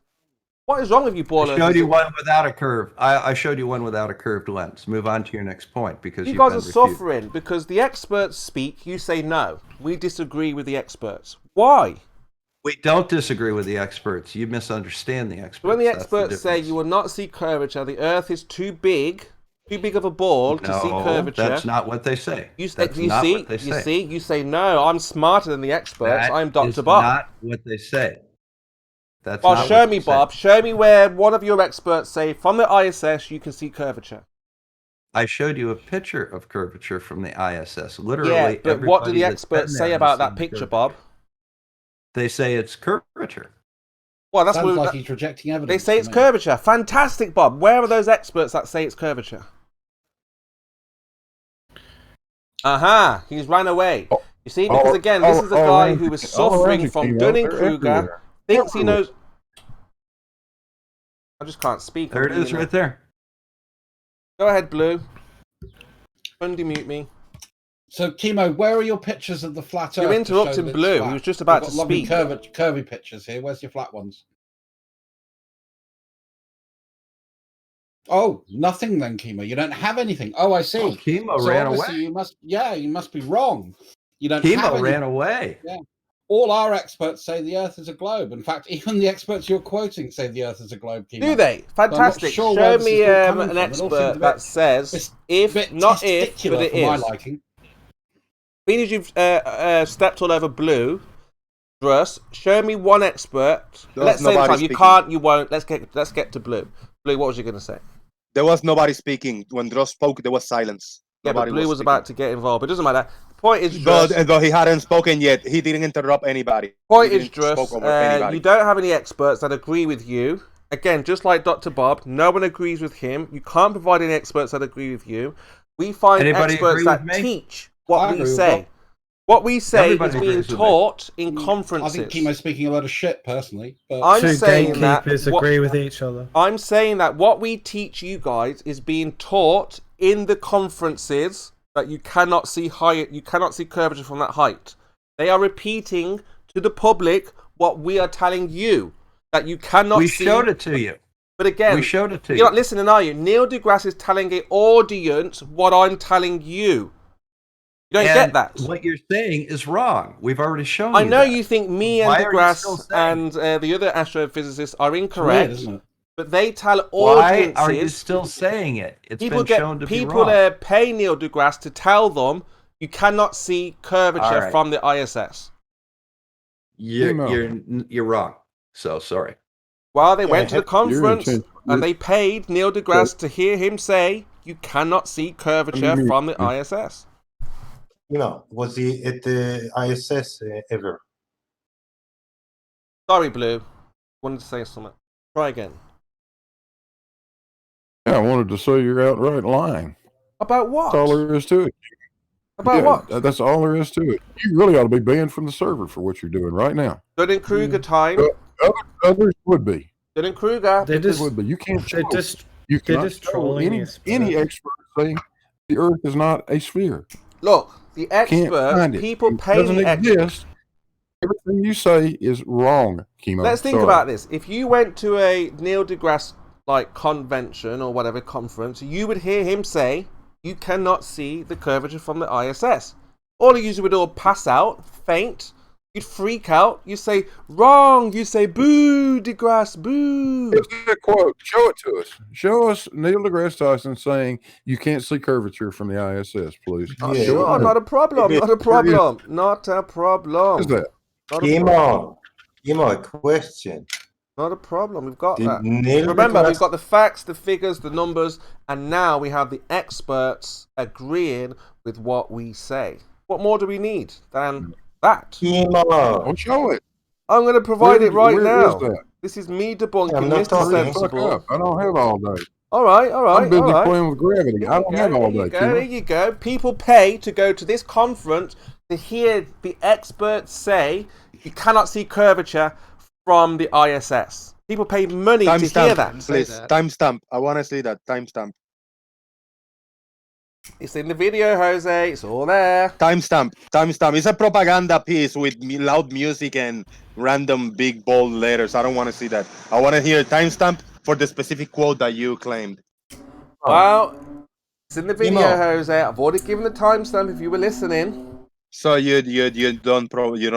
What is wrong with you, I Baller? showed you one without a curve. I showed you one without a curved lens. Move on to your next point because You you've guys been are refuted. suffering because the experts speak, you say no. We disagree with the experts. Why? We don't disagree with the experts. You misunderstand the experts. When the That's experts say difference. you will not see curvature, the Earth is too big of a ball to see No, curvature. that's not what they say. You That's not what they say. You say no. I'm smarter than the experts. That I'm Dr. is Bob. not what they say. That's Well, not show what me, they say. Bob. Show me where one of your experts say from the ISS you can see curvature. I showed you a picture of curvature from the ISS. Literally, Yeah, but what do everybody the that's experts been say there about has that seen picture, curvature. Bob? They say it's curvature. Well, that's Sounds what like he's rejecting evidence. they say. to It's me. curvature. Fantastic, Bob. Where are those experts that say it's curvature? Aha! He's ran away. You see, because again, this is a guy who is suffering from Dunning-Kruger. Thinks he knows. I just can't speak. There it is, right there. Go ahead, Blue. Undemute me. So, Kimo, where are your pictures of the flat Earth? You're to show interrupting that it's Blue. flat? He was just about We've to got lovely speak. curvy pictures here. Where's your flat ones? Oh, nothing then, Kimo. You don't have anything. Oh, I see. Oh, Kimo So ran obviously away. you must be wrong. You don't have Kimo any. ran away. Yeah. All our experts say the Earth is a globe. In fact, even the experts you're quoting say the Earth is a globe. Kimo. Do they? Fantastic. So I'm not sure where Show this me is all coming an from. It all seems a expert bit- that says if, not if, but testicular it for my is. liking. Being as you've stepped all over Blue, Russ, show me one expert. Let's say the nobody time. You speaking. can't, you won't. Let's get to Blue. Blue, what was you going to say? There was nobody speaking. When Dross spoke, there was silence. Yeah, Nobody but Blue was speaking. about to get involved. It doesn't matter. The point is, Though, Druss, though he hadn't spoken yet, he didn't interrupt anybody. point He is, didn't spoke Druss, over anybody. you don't have any experts that agree with you. Again, just like Dr. Bob, no one agrees with him. You can't provide any experts that agree with you. We find Anybody experts agree that with me? teach I what agree we with say. Bob. What we say Everybody is being agrees with me. taught in I conferences. think Kimo's speaking a lot of shit, personally. But I'm Two saying that gatekeepers agree with each other. I'm saying that what we teach you guys is being taught in the conferences that you cannot see you cannot see curvature from that height. They are repeating to the public what we are telling you that you cannot We see. showed it to you. But again, We showed it to you're you. not listening, are you? Neil deGrasse is telling an audience what I'm telling you. You don't get And that. What you're saying is wrong. We've already shown I you know that. you think me and Why are you still deGrasse saying and the other astrophysicists are it's incorrect, weird, isn't it? but they tell Why audiences. are you still saying it? It's People been shown to be people wrong. pay Neil deGrasse to tell them you cannot see curvature All right. from the ISS. You're wrong. So sorry. Well, they went to the You're conference intent- and they paid Neil deGrasse to hear him say you cannot see curvature from the ISS. was he at the ISS ever? Sorry, Blue. Wanted to say something. Try again. Yeah, I wanted to say you're outright lying. About what? That's all there is to it. About what? That's all there is to it. You really ought to be banned from the server for what you're doing right now. Dunning-Kruger time. Others would be. Dunning-Kruger. They're just, Would be. You can't. they're show- just, you they're cannot just show trolling any us, any bro. expert saying the Earth is not a sphere. Look, the Can't experts, find it. people It pay doesn't the experts. exist. Everything you say is wrong, Kimo. Let's think Sorry. about this. If you went to a Neil deGrasse convention or whatever conference, you would hear him say you cannot see the curvature from the ISS. All of you would all pass out, faint. You'd freak out. You say wrong. You say boo, deGrasse, boo. Here's that quote. Show it to us. Show us Neil deGrasse Tyson saying you can't see curvature from the ISS, please. Oh, Show sure, it. not a problem. Not a problem. Not a problem. What is that? Not a problem. Kimo, a question. Not a problem. We've got Did that. Neil Remember, deGrasse- we've got the facts, the figures, the numbers, and now we have the experts agreeing with what we say. What more do we need than that? Kimo. Oh, show it. I'm going to provide it right Where now. is that? This is me I'm debunking not Mr. talking. Hurry the fuck Sensible. up. I don't have all day. All right. I'm busy all right. playing with gravity. I don't have all that. There you go. People pay to go to this conference to hear the experts say you cannot see curvature from the ISS. People pay money to hear that. Please, timestamp. I want to see that timestamp. It's in the video, Jose. It's all there. Timestamp. It's a propaganda piece with loud music and random big bold letters. I don't want to see that. I want to hear a timestamp for the specific quote that you claimed. Well, it's in the video, Kimo. Jose. I've already given the timestamp if you were listening. So you don't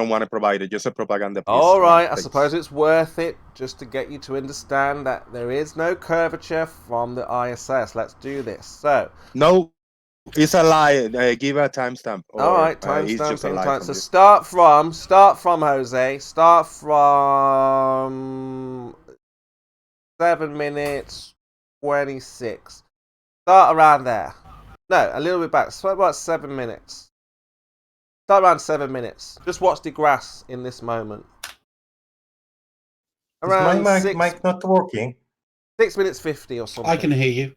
want to provide it, just a propaganda piece. All right, I Thanks. suppose it's worth it just to get you to understand that there is no curvature from the ISS. Let's do this. So No, it's a lie. Give a timestamp. all right, it's just a lie timestamp. from So you. start from Jose. Start from 7 minutes 26. Start around there. No, a little bit back. So about 7 minutes. Start around 7 minutes. Just watch the grass in this moment. Around Is my mic not working? 6 minutes 50 or something. I can hear you.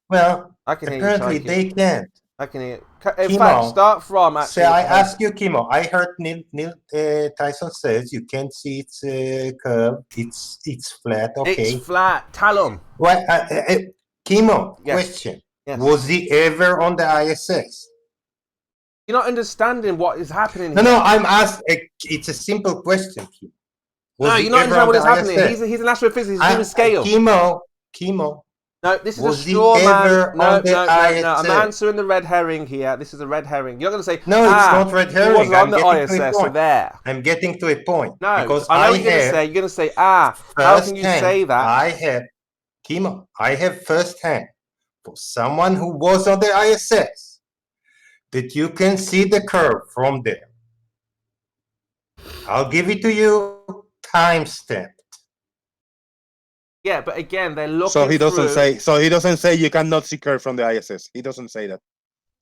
Well, I can hear you. apparently Tyke. they can't. I can hear you. In Kimo, fact, start from actually. Say, I ask you, Kimo. I heard Neil Tyson says you can't see its curve. It's flat. Okay. It's flat. Talon. Well, Kimo, Yes. question. Yes. Was he ever on the ISS? You're not understanding what is happening No, here. no, I'm asking. It's a simple question, Kimo. No, you're not understanding what is happening. He's an astrophysicist. He's doing scale. Kimo. No, this is Was a he straw man. ever No, on the no. I'm ISS? answering the red herring here. This is a red herring. You're not going to say, No, it's not red herring. He wasn't on I'm the getting to a ISS, so point. there. I'm getting to a point. No, because I know what you're going to say. You're going to say, how can you say that? I have firsthand for someone who was on the ISS that you can see the curve from there. I'll give it to you timestamped. Yeah, but again, they're looking So he doesn't through... say. So he doesn't say you cannot see curve from the ISS. He doesn't say that.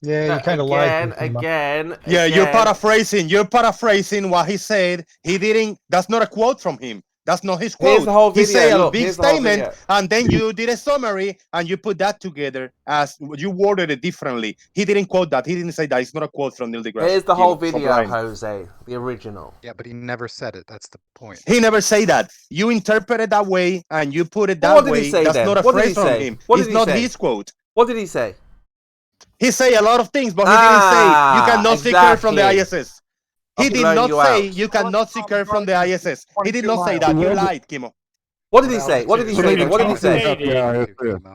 Yeah, you kind of lied. Again. Yeah, you're paraphrasing. You're paraphrasing what he said. He didn't. That's not a quote from him. That's not his quote. Here's the whole He video. said a Look, big here's the whole statement, video. and then you did a summary, and you put that together as you worded it differently. He didn't quote that. He didn't say that. It's not a quote from Neil deGrasse. Here's the whole Stop video, lying. Jose. The original. Yeah, but he never said it. That's the point. He never say that. You interpret it that way, and you put it that What did way. he say That's then? not a What did phrase he from say? him. What It's did he not say? his quote. What did he say? He say a lot of things, but he didn't say you cannot see curve from the ISS. He I've did blown not you say out. you cannot see curve from the ISS. He did not say that. You lied, Kimo. What did he say? What did he say? What did he say?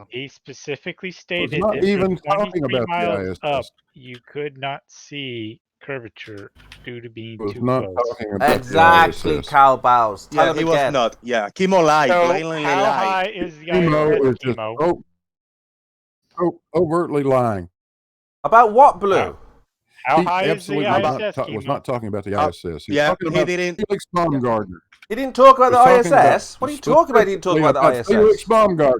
He specifically stated not that even from talking 23 about the miles ISS. up, you could not see curvature due to being Was too not close. talking about Exactly, the ISS. Cal Bows. Tell Yeah, him he was again. not. Yeah, Kimo lied. So Blatantly how lied. high is the Kimo ISS, is just Kimo? overtly lying. About what, Blue? How He high is the absolutely ISS, was Kimo? not talking about the ISS. He's yeah, talking he about didn't- Felix Baumgartner. He didn't talk about He's talking the about- ISS. What are you talking about? He didn't talk about the ISS. Felix Baumgartner.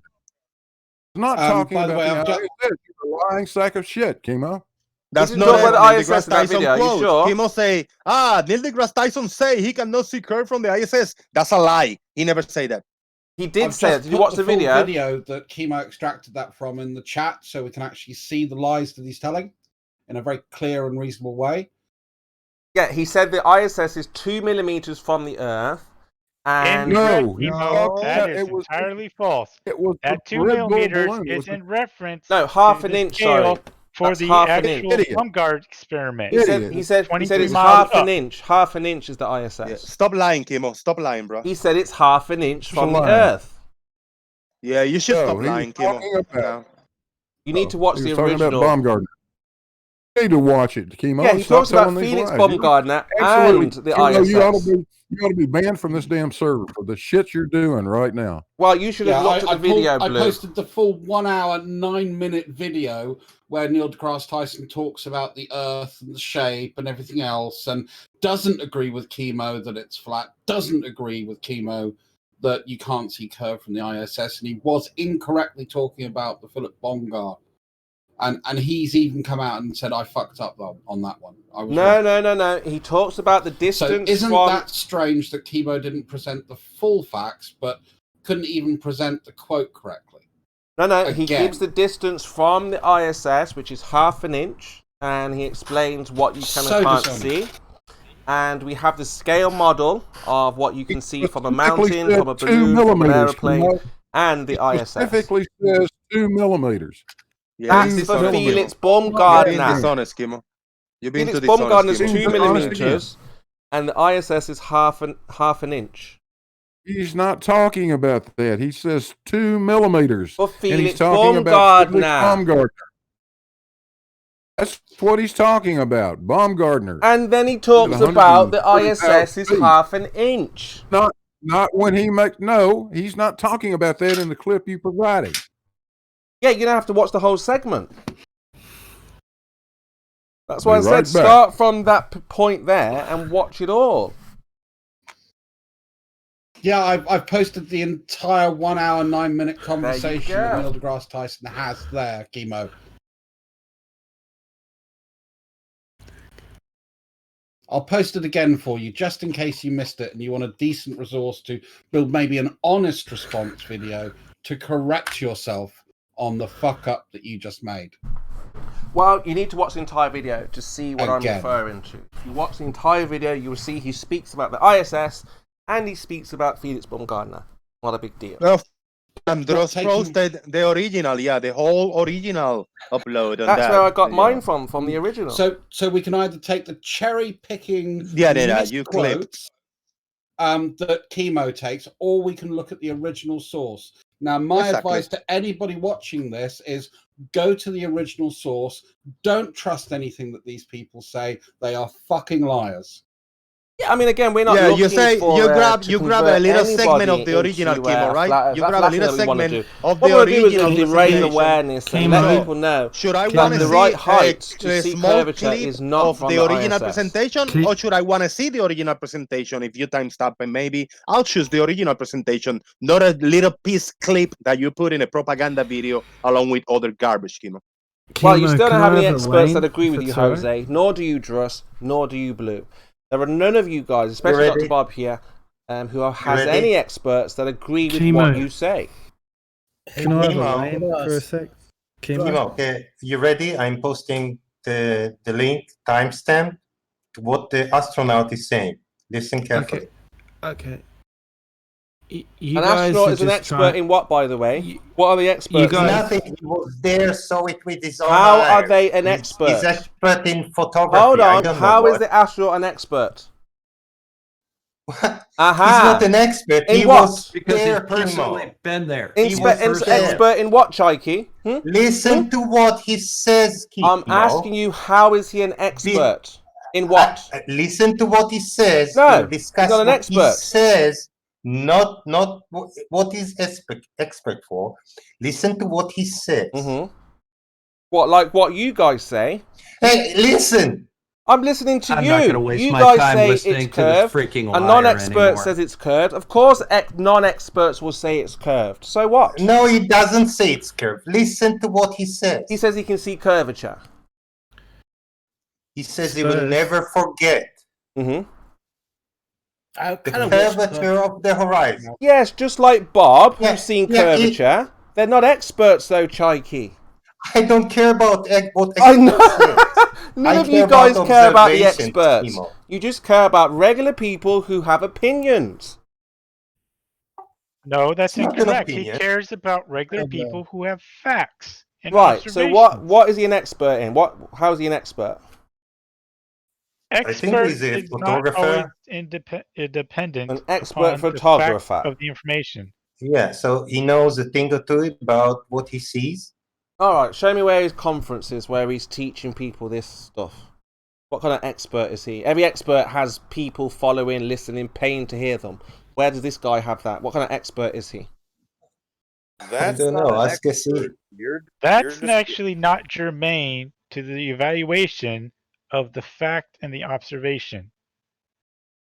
He's not talking by the about way, the I've just- ISS. You're a lying sack of shit, Kimo. That's didn't not talk a about the Neil ISS deGrasse in that Tyson video, are you quote. sure? Kimo say, Neil deGrasse Tyson say he cannot see curve from the ISS. That's a lie. He never say that. He did I've say just it. Did you put watch the full video? video that Kimo extracted that from in the chat, so we can actually see the lies that he's telling in a very clear and reasonable way. Yeah, he said the ISS is 2 millimeters from the Earth. And No, Kimo, that is it was entirely false. it was That the 2 Red Bull millimeters balloon is was the- in reference No, half to an the inch, scale sorry. for That's the half an inch. actual Idiot. Baumgart experiment. he said Idiot. it's 23 half miles an up. inch. Half an inch is the ISS. Yeah. Stop lying, Kimo. Stop lying, bro. He said it's half an inch He's from the lying. Earth. Yeah, you should No, stop he was lying, Kimo. talking about- You need to watch he the was talking about original. Baumgartner. You need to watch it, Kimo. Yeah, he Stop talks about telling these Felix lies. Baumgartner Absolutely. and the Kimo, ISS. You ought to be banned from this damn server for the shit you're doing right now. Well, you should have looked at the video, I Blue. posted the full 1 hour, 9-minute video where Neil deGrasse Tyson talks about the Earth and the shape and everything else, and doesn't agree with Kimo that it's flat, doesn't agree with Kimo that you can't see curve from the ISS, and he was incorrectly talking about the Philip Baumgart. And he's even come out and said, I fucked up though on that one. I was wrong. No. He talks about the distance So isn't from... that strange that Kimo didn't present the full facts, but couldn't even present the quote correctly? No, he Again. gives the distance from the ISS, which is 1/2 an inch, and he explains what you can and can't see. And we have the scale model of what you can see from a mountain, from a balloon, from an aeroplane, and the ISS. Specifically says 2 millimeters. That's for Felix Baumgartner. You're being dishonest, Kimo. You're being Felix too dishonest, Baumgartner's Kimo. 2 millimeters, and the ISS is half an inch. He's not talking about that. He says 2 millimeters. For And Felix he's talking about Felix Baumgartner. Baumgartner. That's what he's talking about. Baumgartner. And then he talks about the ISS is 1/2 an inch. Not when he makes. No, he's not talking about that in the clip you provided. Yeah, you're gonna have to watch the whole segment. That's why I Be said right back. start from that point there and watch it all. Yeah, I've posted the entire 1 hour, 9 minute conversation go. that Neil deGrasse Tyson has there, Kimo. I'll post it again for you, just in case you missed it and you want a decent resource to build maybe an honest response video to correct yourself on the fuck up that you just made. Well, you need to watch the entire video to see what Again. I'm referring to. If you watch the entire video, you will see he speaks about the ISS and he speaks about Felix Baumgartner. Not a big deal. Well, Dross posted the original, the whole original upload on That's that. where I got mine from the original. So we can either take the cherry picking you clipped. That Kimo takes, or we can look at the original source. Now, my Exactly. advice to anybody watching this is go to the original source. Don't trust anything that these people say. They are fucking liars. Yeah, I mean, again, we're not looking you say for, you grab to a convert little segment of the anybody original into, Kimo, right? You that's grab a exactly little what we wanna segment do. of What the we'll do is original we'll raise information. awareness and let people know Should I that want to the see right height to a see small curvature clip is not of from the original ISS. presentation, or should I want to see the original presentation? If you timestamp and maybe I'll choose the original presentation, not a little piece clip that you put in a propaganda video along with other garbage, Kimo. Well, you Kimo, still don't can have I any have a experts that lane, agree if with you, it's all right? Jose, nor do you, Druss, nor do you, Blue. There are none of you guys, especially ready? Dr. Bob here, who has ready? any experts that agree with Kimo. what you say. Can I have a Kimo. lane for a sec? Kimo? Kimo, okay, you ready? I'm posting the link timestamp to what the astronaut is saying. Listen carefully. Okay. You An guys astronaut are is an just expert trying- in what, by the way? What are the experts? guys- Nothing. He was there, saw it with his own How eyes. are they an He's expert? expert in photography. Hold I on, don't know how is what. the astronaut an expert? He's not an expert. In he what? was Because he's there, personally Kimo. been there. He was there. Expert in what, Chaiki? Listen to what he says, Kimo. I'm asking you, how is he an expert? In what? Listen to what he says. No, We'll discuss he's not an what expert. he says, not what he's expert for. Listen to what he says. What, like what you guys say? Hey, listen. I'm listening to I'm you. not gonna waste you my guys time say listening it's to this curved. freaking A liar non-expert anymore. says it's curved. Of course, non-experts will say it's curved. So what? No, he doesn't say it's curved. Listen to what he says. He says he can see curvature. He says he will never forget the curvature of the horizon. Yes, just like Bob, Yeah, who's seen yeah, curvature. They're not experts, though, Chaiki. I don't care about what I know. experts say. None I of you care guys about care about the observations, experts. Kimo. You just care about regular people who have opinions. No, that's It's not an incorrect. He opinion. cares about regular people who have facts and Right. So observations. what is he an expert in? How is he an expert? I think Expert he's a is not always photographer. independent. An expert upon the photographer. fact of the information. Yeah, so he knows a thing or two about what he sees. All right. Show me where his conference is, where he's teaching people this stuff. What kind of expert is he? Every expert has people following, listening, paying to hear them. Where does this guy have that? What kind of expert is he? I don't know. Ask us. That's actually not germane to the evaluation of the fact and the observation.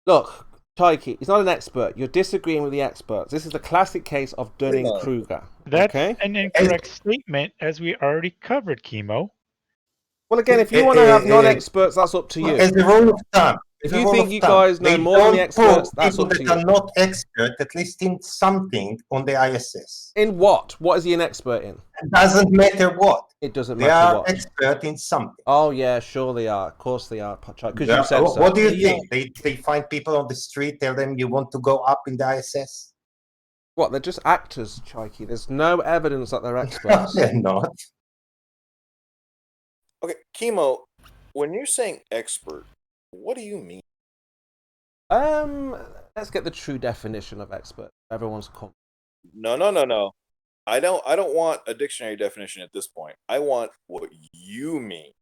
Look, Chaiki, he's not an expert. You're disagreeing with the experts. This is the classic case of Dunning-Kruger. That's Okay? an incorrect statement, as we already covered, Kimo. Well, again, if you want to have non-experts, that's up to you. As a rule of thumb, If It's a you rule think of you thumb. guys know They more than the don't experts, put that's people up to that you. are not expert, at least in something, on the ISS. In what? What is he an expert in? It doesn't matter what. It doesn't They matter are what. expert in something. Oh yeah, sure they are. Of course they are, because Yeah, you said so. what do you think? They find people on the street, tell them you want to go up in the ISS? What? They're just actors, Chikey. There's no evidence that they're No, experts. they're not. Okay, Kimo, when you're saying expert, what do you mean? Let's get the true definition of expert. Everyone's come. No. I don't want a dictionary definition at this point. I want what you mean.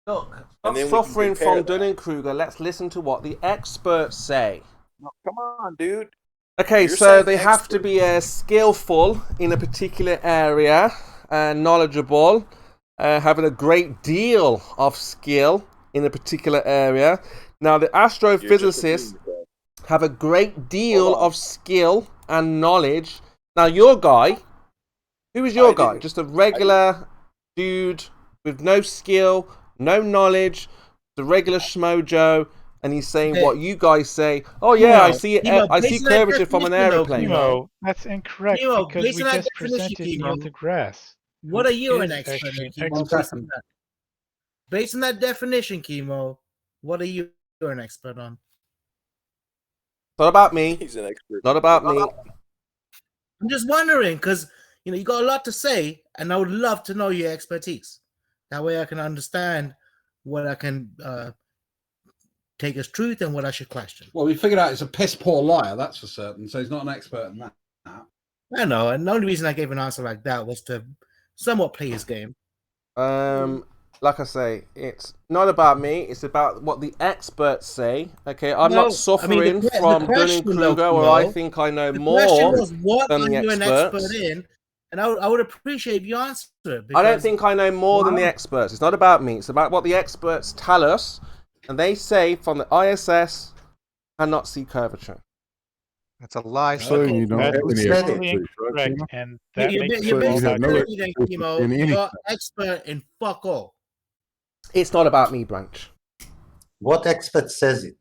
Look, And stop then we can suffering compare from that. Dunning-Kruger. Let's listen to what the experts say. No, come on, dude. Okay, You're so saying they have to be skillful in a particular area, knowledgeable, having a great deal of skill in a particular area. Now, the astrophysicists have a great deal of skill and knowledge. Now, your guy, who is your guy? Just a regular dude with no skill, no knowledge, the regular schmojo, and he's saying what you guys say. Oh yeah, I see it. I see curvature from an aeroplane. Kimo, that's incorrect because we just presented Neil deGrasse. What are you an is expert actually in, an Kimo? expert. Based on that definition, Kimo, what are you an expert on? Not about me. He's an expert. Not about me. I'm just wondering because you got a lot to say, and I would love to know your expertise. That way, I can understand what I can take as truth and what I should question. Well, we figured out he's a piss poor liar, that's for certain. So he's not an expert in that. I know, and the only reason I gave an answer like that was to somewhat play his game. Like I say, it's not about me. It's about what the experts say. Okay, I'm not suffering from Dunning-Kruger, where I think I know more than the an experts. expert in, and I would appreciate if you answer it. I don't think I know more than the experts. It's not about me. It's about what the experts tell us, and they say from the ISS cannot see curvature. That's a lie. So you don't have any expertise, right? And that You're makes basically you have no telling me then, expertise Kimo, in anything. you're expert in fuck all. It's not about me, Branch. What expert says it?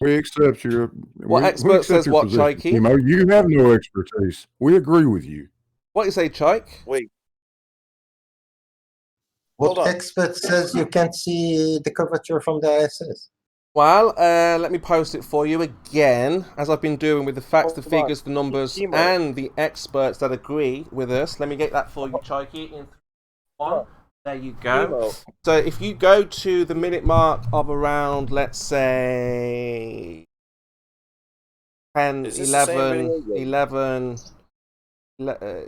We accept your. What expert says what, Chikey? Kimo, you have no expertise. We agree with you. What you say, Chike? Wait. What expert says you can't see the curvature from the ISS? Well, let me post it for you again, as I've been doing with the facts, the figures, the numbers, and the experts that agree with us. Let me get that for you, Chikey. In 3, 1. There you go. So if you go to the minute mark of around, let's say, 10, 11, 11,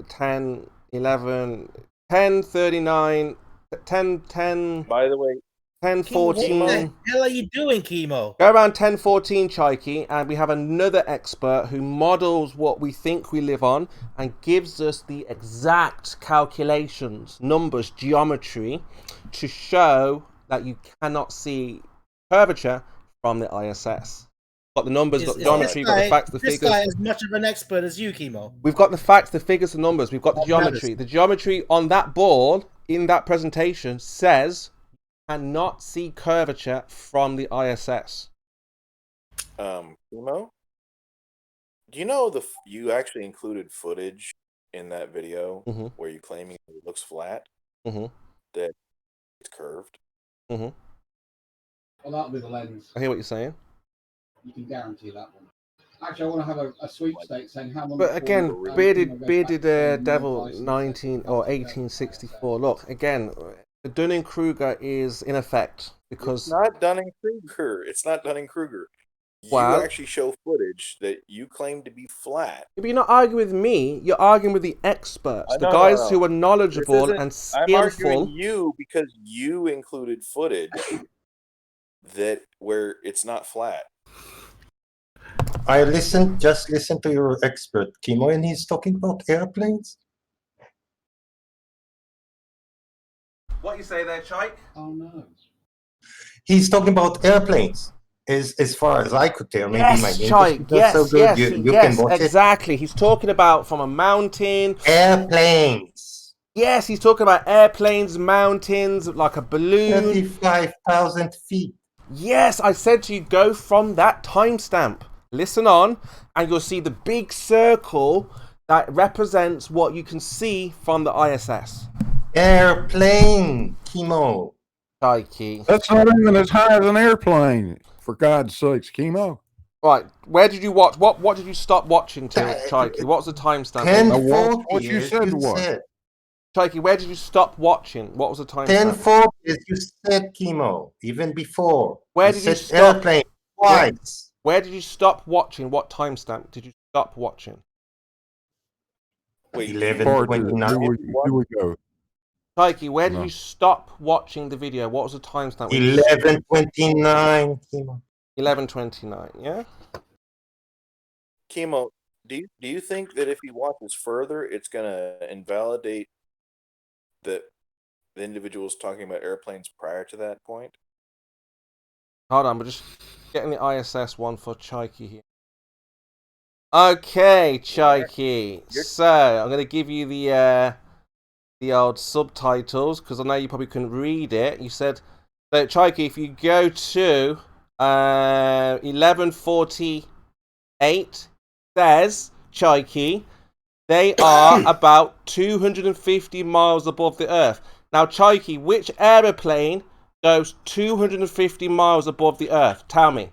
10, 11, 10, 39, 10, by the way, 10, Kimo, 14. what the hell are you doing, Kimo? Go around 10, 14, Chikey, and we have another expert who models what we think we live on and gives us the exact calculations, numbers, geometry to show that you cannot see curvature from the ISS. Got the numbers, got the geometry, got the facts, the figures. This guy is much of an expert as you, Kimo. We've got the facts, the figures, the numbers. We've got the geometry. The geometry on that board in that presentation says cannot see curvature from the ISS. Kimo, do you know you actually included footage in that video where you claiming it looks flat, that it's curved? Well, that'll be the lens. I hear what you're saying. You can guarantee that one. Actually, I want to have a sweepstake saying how long. But again, bearded devil 19 or 1864. Look, again, the Dunning-Kruger is in effect because It's not Dunning-Kruger. It's not Dunning-Kruger. Well- You actually show footage that you claim to be flat. But you're not arguing with me. You're arguing with the experts, the No, guys no. who are knowledgeable This isn't- and I'm arguing skillful. you because you included footage that where it's not flat. Just listen to your expert, Kimo, and he's talking about airplanes. What you say there, Chike? Oh no. He's talking about airplanes. As far as I could tell, maybe my Yes, English Chike. is not Yes, so good. yes, You yes, can watch exactly. He's talking about from a mountain. Airplanes. Yes, he's talking about airplanes, mountains, like a balloon. 35,000 feet. Yes, I said to you, go from that timestamp. Listen on, and you'll see the big circle that represents what you can see from the ISS. Airplane, Kimo. Chaiki. That's not even as high as an airplane. For God's sakes, Kimo. Right, where did you watch? What did you stop watching till, Chaiki? What's the timestamp? 10:40 what you as said you was. said. Chaiki, where did you stop watching? What was the timestamp? 10:40 as you said, Kimo. Even before. Where You did you said stop? airplane twice. Where did you stop watching? What timestamp did you stop watching? Wait, 11:29. Here we go. Chaiki, where did No. you stop watching the video? What was the timestamp? 11:29, Kimo. 11:29. Yeah. Kimo, do you think that if he watches further, it's gonna invalidate the individuals talking about airplanes prior to that point? Hold on, we're just getting the ISS one for Chaiki here. Okay, Chaiki. So I'm gonna give you the old subtitles because I know you probably couldn't read it. You said so, Chaiki. If you go to 11:48, says Chaiki, they are about 250 miles above the Earth. Now, Chaiki, which aeroplane goes 250 miles above the Earth? Tell me.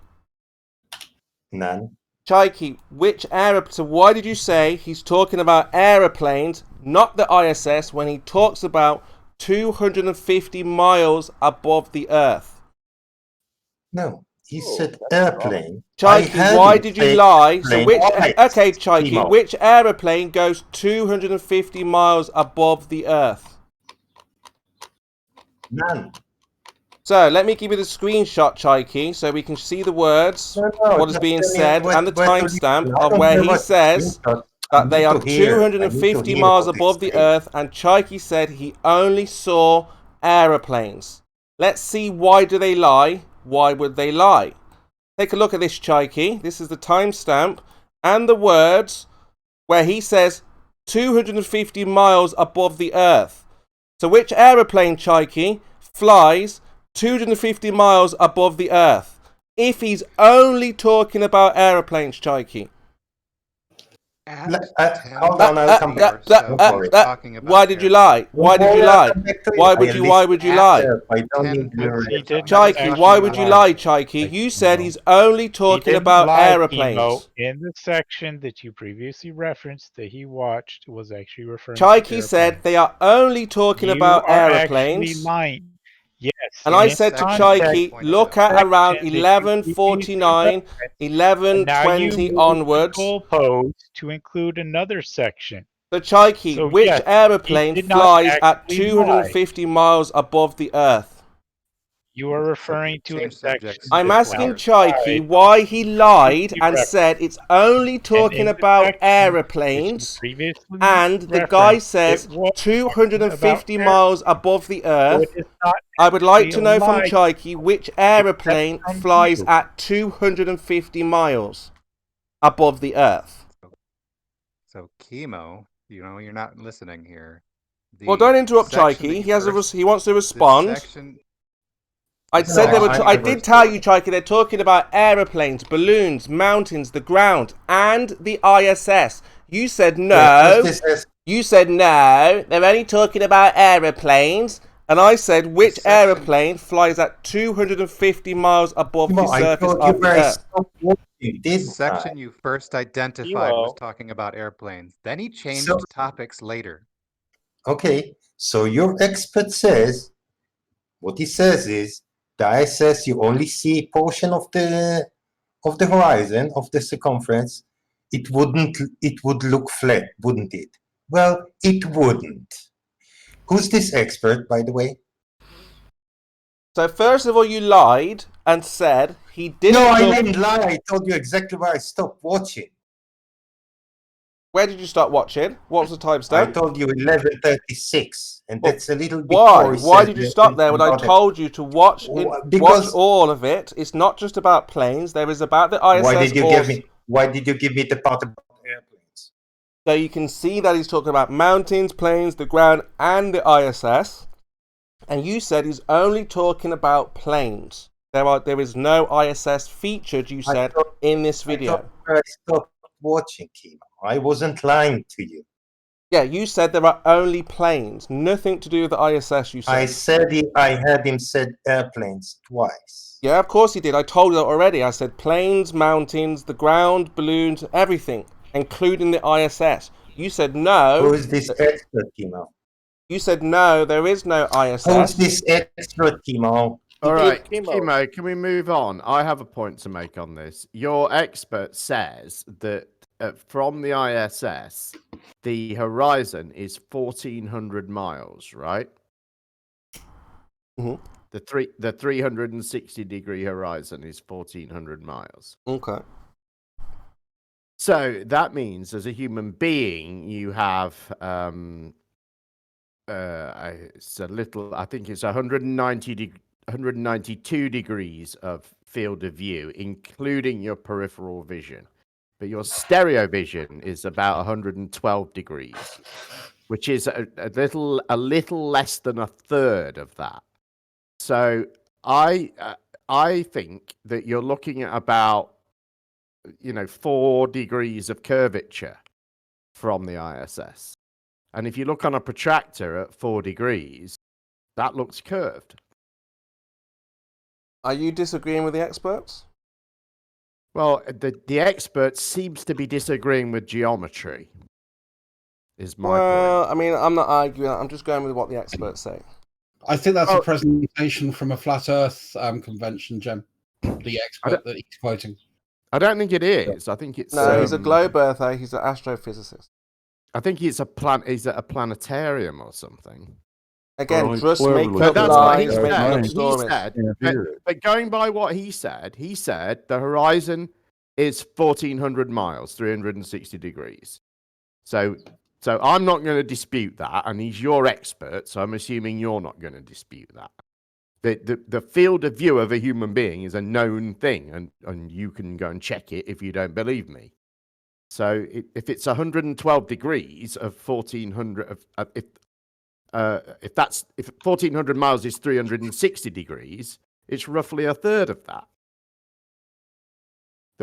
None. Chaiki, which aeroplane? So why did you say he's talking about aeroplanes, not the ISS, when he talks about 250 miles above the Earth? No, he said airplane. Chaiki, why did you lie? So which? Okay, Chaiki, which aeroplane goes 250 miles above the Earth? None. So let me give you the screenshot, Chaiki, so we can see the words, what is being said, and the timestamp of where he says that they are 250 miles above the Earth, and Chaiki said he only saw aeroplanes. Let's see, why do they lie? Why would they lie? Take a look at this, Chaiki. This is the timestamp and the words where he says 250 miles above the Earth. So which aeroplane, Chaiki, flies 250 miles above the Earth? If he's only talking about aeroplanes, Chaiki. Hold on, I'll come back. Why did you lie? Why did you lie? Why would you lie? Chaiki, why would you lie, Chaiki? You said he's only talking about aeroplanes. Kimo. In the section that you previously referenced that he watched was actually referring to Chaiki said they are only talking about aeroplanes. Actually lying. Yes. And I said to Chaiki, look at around 11:49, 11:20 onwards. Goalpost to include another section. So Chaiki, which aeroplane flies at 250 miles above the Earth? You are referring to a section. I'm asking Chaiki why he lied and said it's only talking about aeroplanes, and the guy says 250 miles above the Earth. I would like to know from Chaiki which aeroplane flies at 250 miles above the Earth. So Kimo, you know, you're not listening here. Well, don't interrupt Chaiki. He wants to respond. I said they were. I did tell you, Chaiki, they're talking about aeroplanes, balloons, mountains, the ground, and the ISS. You said no. You said no. They're only talking about aeroplanes. And I said, which aeroplane flies at 250 miles above the surface of the Earth? This section you first identified was talking about airplanes. Then he changed topics later. Okay, so your expert says, what he says is, the ISS, you only see a portion of the horizon, of the circumference. It would look flat, wouldn't it? Well, it wouldn't. Who's this expert, by the way? So first of all, you lied and said he didn't. No, I didn't lie. I told you exactly where I stopped watching. Where did you start watching? What was the timestamp? I told you 11:36, and that's a little bit. Why? Why did you stop there when I told you to watch watch all of it? It's not just about planes. There is about the ISS. Why did you give me the part about airplanes? So you can see that he's talking about mountains, planes, the ground, and the ISS. And you said he's only talking about planes. There is no ISS featured, you said, in this video. I stopped watching Kimo. I wasn't lying to you. Yeah, you said there are only planes. Nothing to do with the ISS, you said. I had him said airplanes twice. Yeah, of course he did. I told you that already. I said planes, mountains, the ground, balloons, everything, including the ISS. You said no. Who is this expert, Kimo? You said no, there is no ISS. Who is this expert, Kimo? All right, Kimo, can we move on? I have a point to make on this. Your expert says that from the ISS, the horizon is 1,400 miles, right? Mm-hmm. The 360-degree horizon is 1,400 miles. Okay. So that means, as a human being, you have it's a little. I think it's 192 degrees of field of view, including your peripheral vision. But your stereo vision is about 112 degrees, which is a little less than a third of that. So I think that you're looking at about 4 degrees of curvature from the ISS. And if you look on a protractor at 4 degrees, that looks curved. Are you disagreeing with the experts? Well, the expert seems to be disagreeing with geometry, is my point. Well, I mean, I'm not arguing. I'm just going with what the experts say. I think that's a presentation from a flat Earth convention, Jem. The expert that he's quoting. I don't think it is. I think it's no. He's a globe earther. He's an astrophysicist. I think he's at a planetarium or something. Again, just make up that's lies, what he said. But going by what he said the horizon is 1,400 miles, 360 degrees. So I'm not going to dispute that, and he's your expert, so I'm assuming you're not going to dispute that. The field of view of a human being is a known thing, and you can go and check it if you don't believe me. So if it's 112 degrees of 1,400, if 1,400 miles is 360 degrees, it's roughly a third of that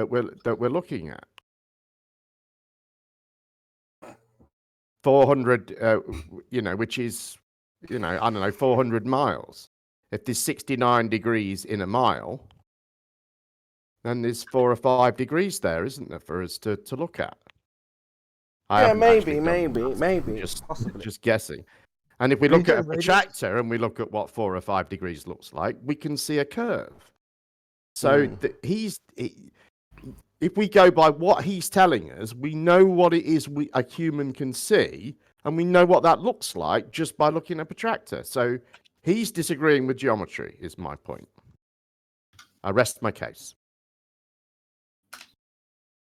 we're looking at. 400, which is, I don't know, 400 miles. If there's 69 degrees in a mile, then there's 4 or 5 degrees there, isn't there, for us to look at? Yeah, maybe. Just guessing. And if we look at a protractor and we look at what 4 or 5 degrees looks like, we can see a curve. So if we go by what he's telling us, we know what it is a human can see, and we know what that looks like just by looking at a protractor. So he's disagreeing with geometry, is my point. I rest my case.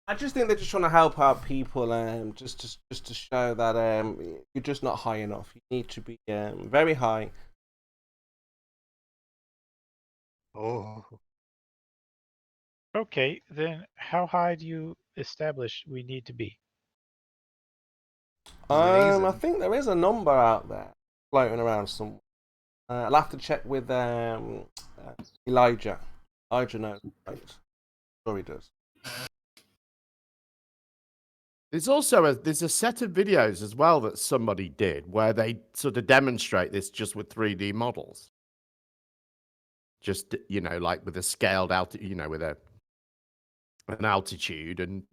I just think they're just trying to help out people, just to show that you're just not high enough. You need to be very high. Oh. Okay, then how high do you establish we need to be? I think there is a number out there floating around somewhere. I'll have to check with Elijah. Elijah knows, right? Sure he does. There's a set of videos as well that somebody did where they sort of demonstrate this just with 3D models. Just, like with a scaled out, with an altitude, and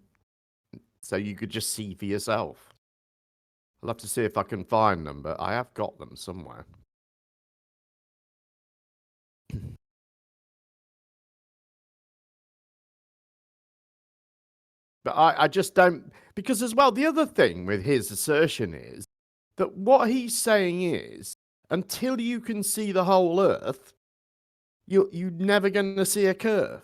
so you could just see for yourself. I'll have to see if I can find them, but I have got them somewhere. But I just don't, because as well, the other thing with his assertion is that what he's saying is, until you can see the whole Earth, you're never going to see a curve.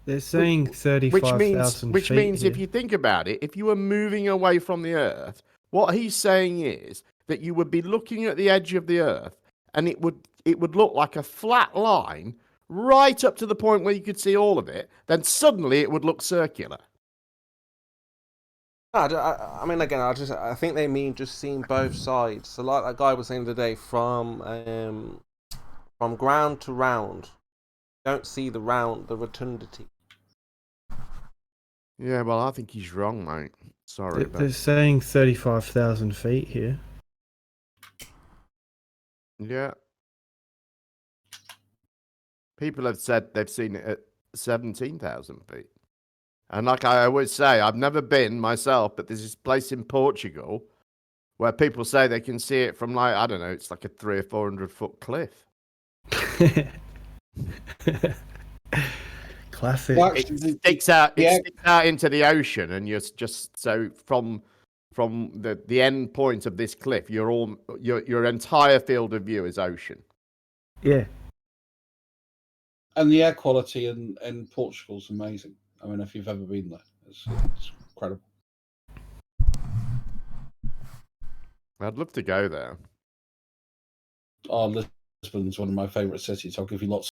They're saying 35,000 Which feet means here. if you think about it, if you were moving away from the Earth, what he's saying is that you would be looking at the edge of the Earth, and it would look like a flat line right up to the point where you could see all of it. Then suddenly it would look circular. I mean, again, I think they mean just seeing both sides. So, like that guy was saying today, from ground to round. don't see the rotundity. Yeah, well, I think he's wrong, mate. Sorry, They're but saying 35,000 feet here. yeah. People have said they've seen it at 17,000 feet. And like I always say, I've never been myself, but there's this place in Portugal where people say they can see it from, like, I don't know, it's like a 300 or 400 foot cliff. Classic. It sticks out into the ocean, and you're just so from the end point of this cliff, your entire field of view is ocean. Yeah. And the air quality in Portugal is amazing. I mean, if you've ever been there, it's incredible. I'd love to go there. Oh, Lisbon's one of my favourite cities. I'll give you lots